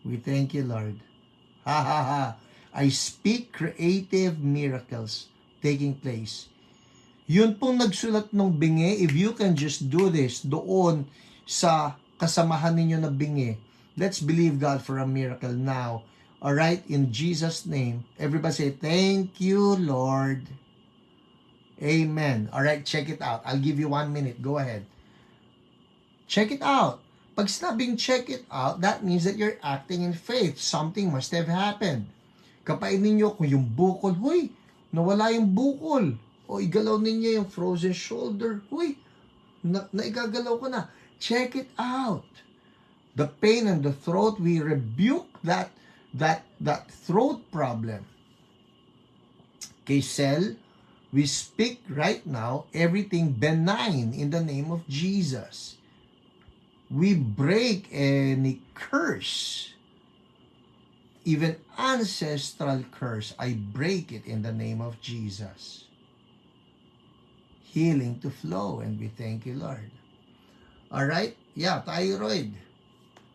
We thank you, Lord. Ha ha ha. I speak creative miracles taking place. Yun pong nagsulat ng bingi, if you can just do this doon sa kasamahan ninyo na bingi, let's believe God for a miracle now. Alright, in Jesus' name, everybody say, thank you, Lord. Amen. Alright, check it out. I'll give you 1 minute. Go ahead. Check it out. Pag sinabing check it out, that means that you're acting in faith. Something must have happened. Kapainin nyo kung yung bukol, huy, nawala yung bukol. O igalaw ninyo yung frozen shoulder, huy, naigagalaw ko na. Check it out. The pain in the throat, we rebuke that throat problem. Kaysel, we speak right now everything benign in the name of Jesus. We break any curse, even ancestral curse. I break it in the name of Jesus. Healing to flow, and we thank you, Lord. All right? Yeah, thyroid.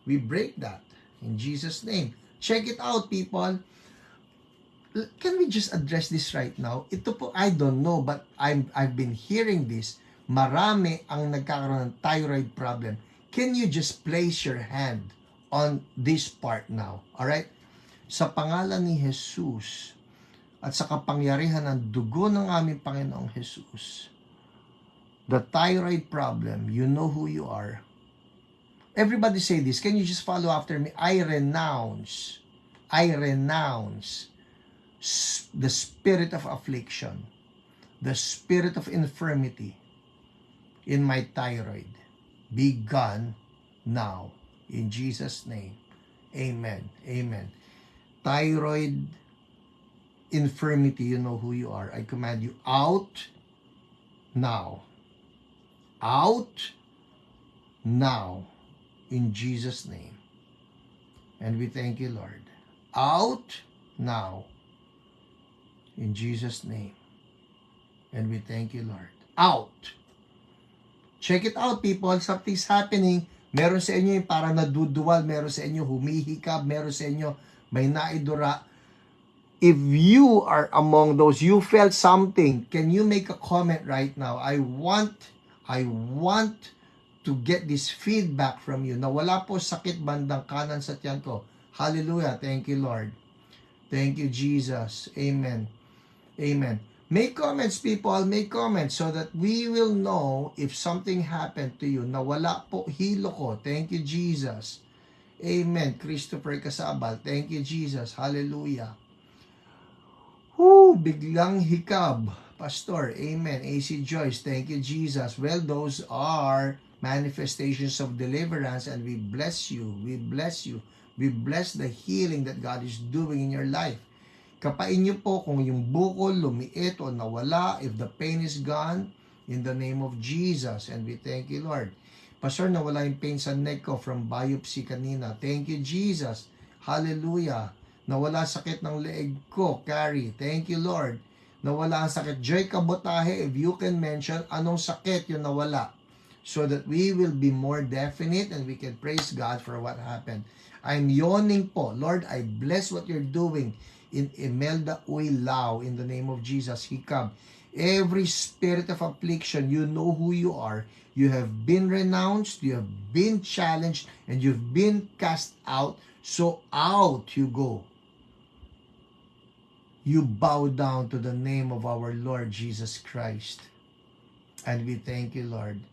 We break that in Jesus' name. Check it out, people. Can we just address this right now? Ito po, I don't know, but I've been hearing this. Marami ang nagkakaroon ng thyroid problem. Can you just place your hand on this part now? Alright? Sa pangalan ni Jesus at sa kapangyarihan ng dugo ng aming Panginoong Jesus, the thyroid problem, you know who you are. Everybody say this. Can you just follow after me? I renounce the spirit of affliction, the spirit of infirmity in my thyroid. Be gone now. In Jesus' name. Amen. Amen. Thyroid infirmity, you know who you are. I command you out now. Out now. In Jesus' name. And we thank you, Lord. Out now. In Jesus' name. And we thank you, Lord. Out. Check it out, people. Something's happening. Meron sa inyo yung parang naduduwal. Meron sa inyo humihikab. Meron sa inyo may naidura. If you are among those, you felt something, can you make a comment right now? I want to get this feedback from you na wala po sakit bandang kanan sa tiyan ko. Hallelujah. Thank you, Lord. Thank you, Jesus. Amen. Amen. Make comments, people. Make comments so that we will know if something happened to you. Nawala po hilo ko. Thank you, Jesus. Amen. Christopher Casabal. Thank you, Jesus. Hallelujah. Biglang hikab. Pastor. Amen. AC Joyce. Thank you, Jesus. Well, those are manifestations of deliverance, and we bless you. We bless you. We bless the healing that God is doing in your life. Kapain niyo po kung yung bukol, lumiit o nawala, if the pain is gone, in the name of Jesus. And we thank you, Lord. Pastor, nawala yung pain sa neck ko from biopsy kanina. Thank you, Jesus. Hallelujah. Nawala sakit ng leeg ko, Carrie. Thank you, Lord. Nawala ang sakit. Joy Kabotahe, if you can mention anong sakit yung nawala, so that we will be more definite and we can praise God for what happened. I'm yawning po. Lord, I bless what you're doing in Imelda Uylao in the name of Jesus. Hikab. Every spirit of affliction, you know who you are. You have been renounced, you have been challenged, and you've been cast out. So out you go. You bow down to the name of our Lord Jesus Christ. And we thank you, Lord.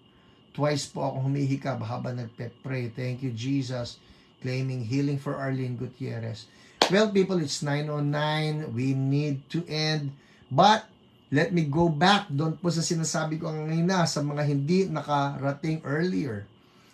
Twice po akong humihikab habang nagpe-pray. Thank you, Jesus. Claiming healing for Arlene Gutierrez. Well, people, it's 9:09. We need to end. But, let me go back doon po sa sinasabi ko kanina sa mga hindi nakarating earlier.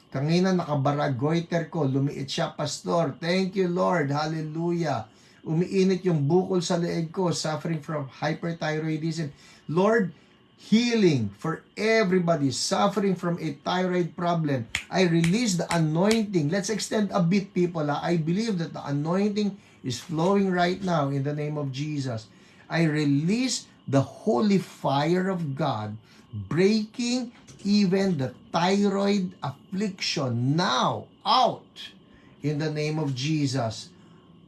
Kanina nakabara goiter ko. Lumiit siya, Pastor. Thank you, Lord. Hallelujah. Umiinit yung bukol sa leeg ko. Suffering from hyperthyroidism. Lord, healing for everybody suffering from a thyroid problem. I release the anointing. Let's extend a bit, people. I believe that the anointing is flowing right now in the name of Jesus. I release the holy fire of God, breaking even the thyroid affliction now out in the name of Jesus.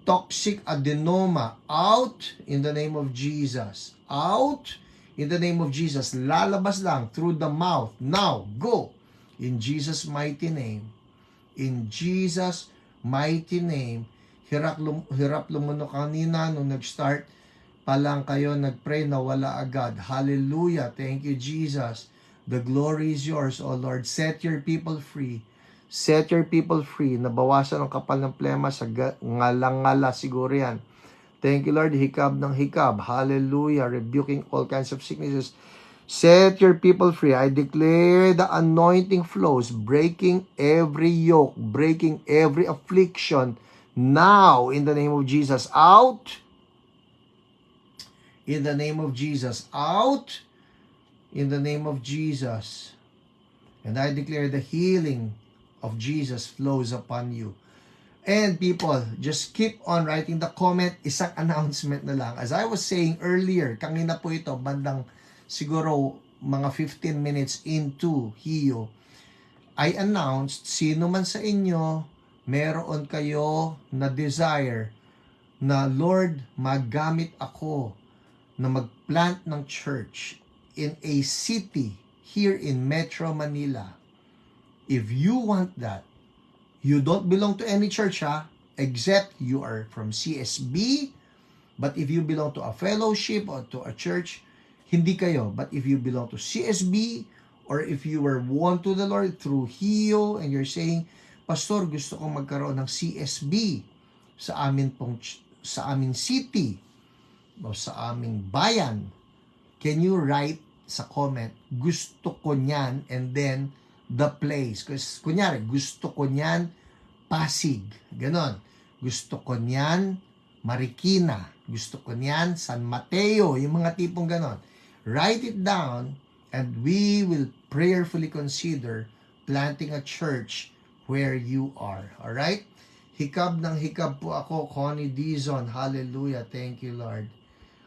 Toxic adenoma out in the name of Jesus. Out in the name of Jesus. Lalabas lang through the mouth. Now, go. In Jesus' mighty name. In Jesus' mighty name. Hirap lumunok kanina nung nag-start pa lang kayo nag-pray na wala agad. Hallelujah. Thank you, Jesus. The glory is yours, O Lord. Set your people free. Set your people free. Nabawasan ang kapal ng plema sa ngalang-ngala siguro yan. Thank you, Lord. Hikab ng hikab. Hallelujah. Rebuking all kinds of sicknesses. Set your people free. I declare the anointing flows, breaking every yoke, breaking every affliction. Now, in the name of Jesus, out. In the name of Jesus, out. In the name of Jesus. And I declare the healing of Jesus flows upon you. And people, just keep on writing the comment. Isang announcement na lang. As I was saying earlier, kanina po ito, bandang siguro mga 15 minutes into HIO, I announced, sino man sa inyo, meron kayo na desire na, Lord, magamit ako na mag-plant ng church in a city here in Metro Manila. If you want that, you don't belong to any church, except you are from CSB. But if you belong to a fellowship or to a church, hindi kayo. But if you belong to CSB, or if you were won to the Lord through HIO, and you're saying, Pastor, gusto kong magkaroon ng CSB sa aming city, o sa aming bayan, can you write sa comment, gusto ko niyan, and then the place. Kasi, kunyari, gusto ko niyan Pasig. Ganon. Gusto ko niyan Marikina. Gusto ko niyan San Mateo. Yung mga tipong ganon. Write it down and we will prayerfully consider planting a church where you are. Alright? Hikab ng hikab po ako, Connie Dizon. Hallelujah. Thank you, Lord.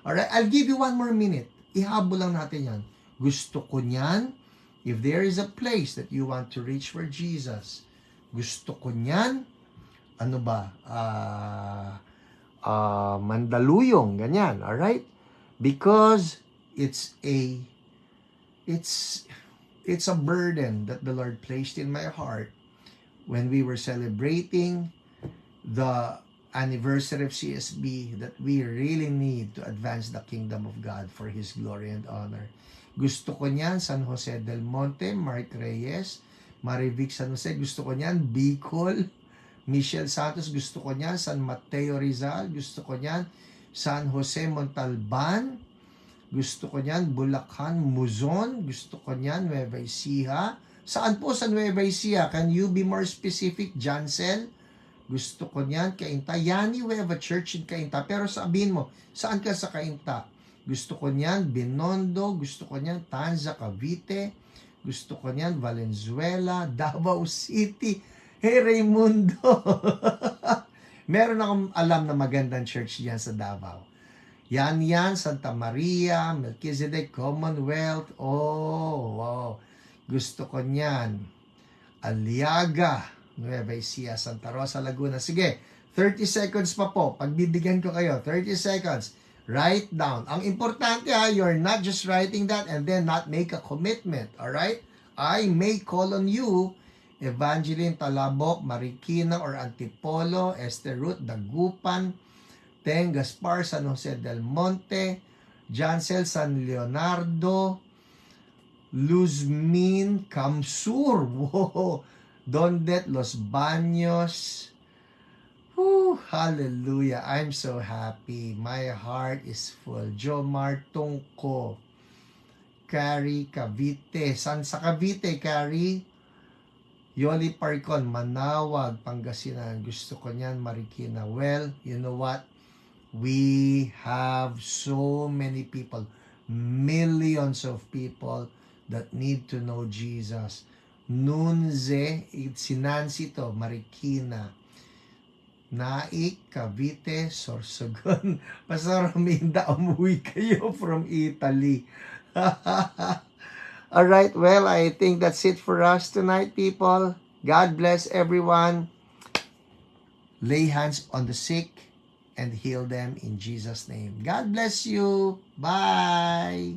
Alright? I'll give you one more minute. Ihabol lang natin yan. Gusto ko niyan. If there is a place that you want to reach for Jesus, gusto ko niyan, ano ba, Mandaluyong, ganyan, alright? Because it's a burden that the Lord placed in my heart when we were celebrating the anniversary of CSB, that we really need to advance the kingdom of God for His glory and honor. Gusto ko niyan San Jose del Monte, Mark Reyes, Marivic San Jose, gusto ko niyan Bicol, Michelle Santos, gusto ko niyan San Mateo Rizal, gusto ko niyan San Jose Montalban, gusto ko niyan Bulacan, Luzon, gusto ko niyan Nueva Ecija. Saan po sa Nueva Ecija? Can you be more specific, Jansel? Gusto ko niyan Cainta. Yani, we have a church in Cainta. Pero sabihin mo, saan ka sa Cainta? Gusto ko niyan Binondo, gusto ko niyan Tanza, Cavite, gusto ko niyan Valenzuela, Davao City. Hey, Raimundo! Meron akong alam na magandang church diyan sa Davao. Yan, Santa Maria, Melchizedek, Commonwealth. Oh, wow. Gusto ko niyan Aliaga, Nueva Ecija, Santa Rosa, Laguna. Sige, 30 seconds pa po. Pagbibigyan ko kayo, 30 seconds. Write down. Ang importante you're not just writing that and then not make a commitment. Alright? I may call on you, Evangeline Talabok, Marikina or Antipolo, Esther Ruth, Dagupan, Teng Gaspar, San Jose del Monte, Jansel San Leonardo, Luzmin, Kamsur, wow, Dondet, Los Baños. Whew, hallelujah. I'm so happy. My heart is full. Jomar Tungko, Carrie Cavite. San sa Cavite, Carrie? Yoli Parcon, Manawag, Pangasinan. Gusto ko niyan, Marikina. Well, you know what? We have so many people. millions of people that need to know Jesus. Nunze, si Nancy to, Marikina, Naik, Cavite, Sorsogon. Pastor Aminda, umuwi kayo from Italy. Alright, well, I think that's it for us tonight, people. God bless everyone. Lay hands on the sick and heal them in Jesus' name. God bless you. Bye.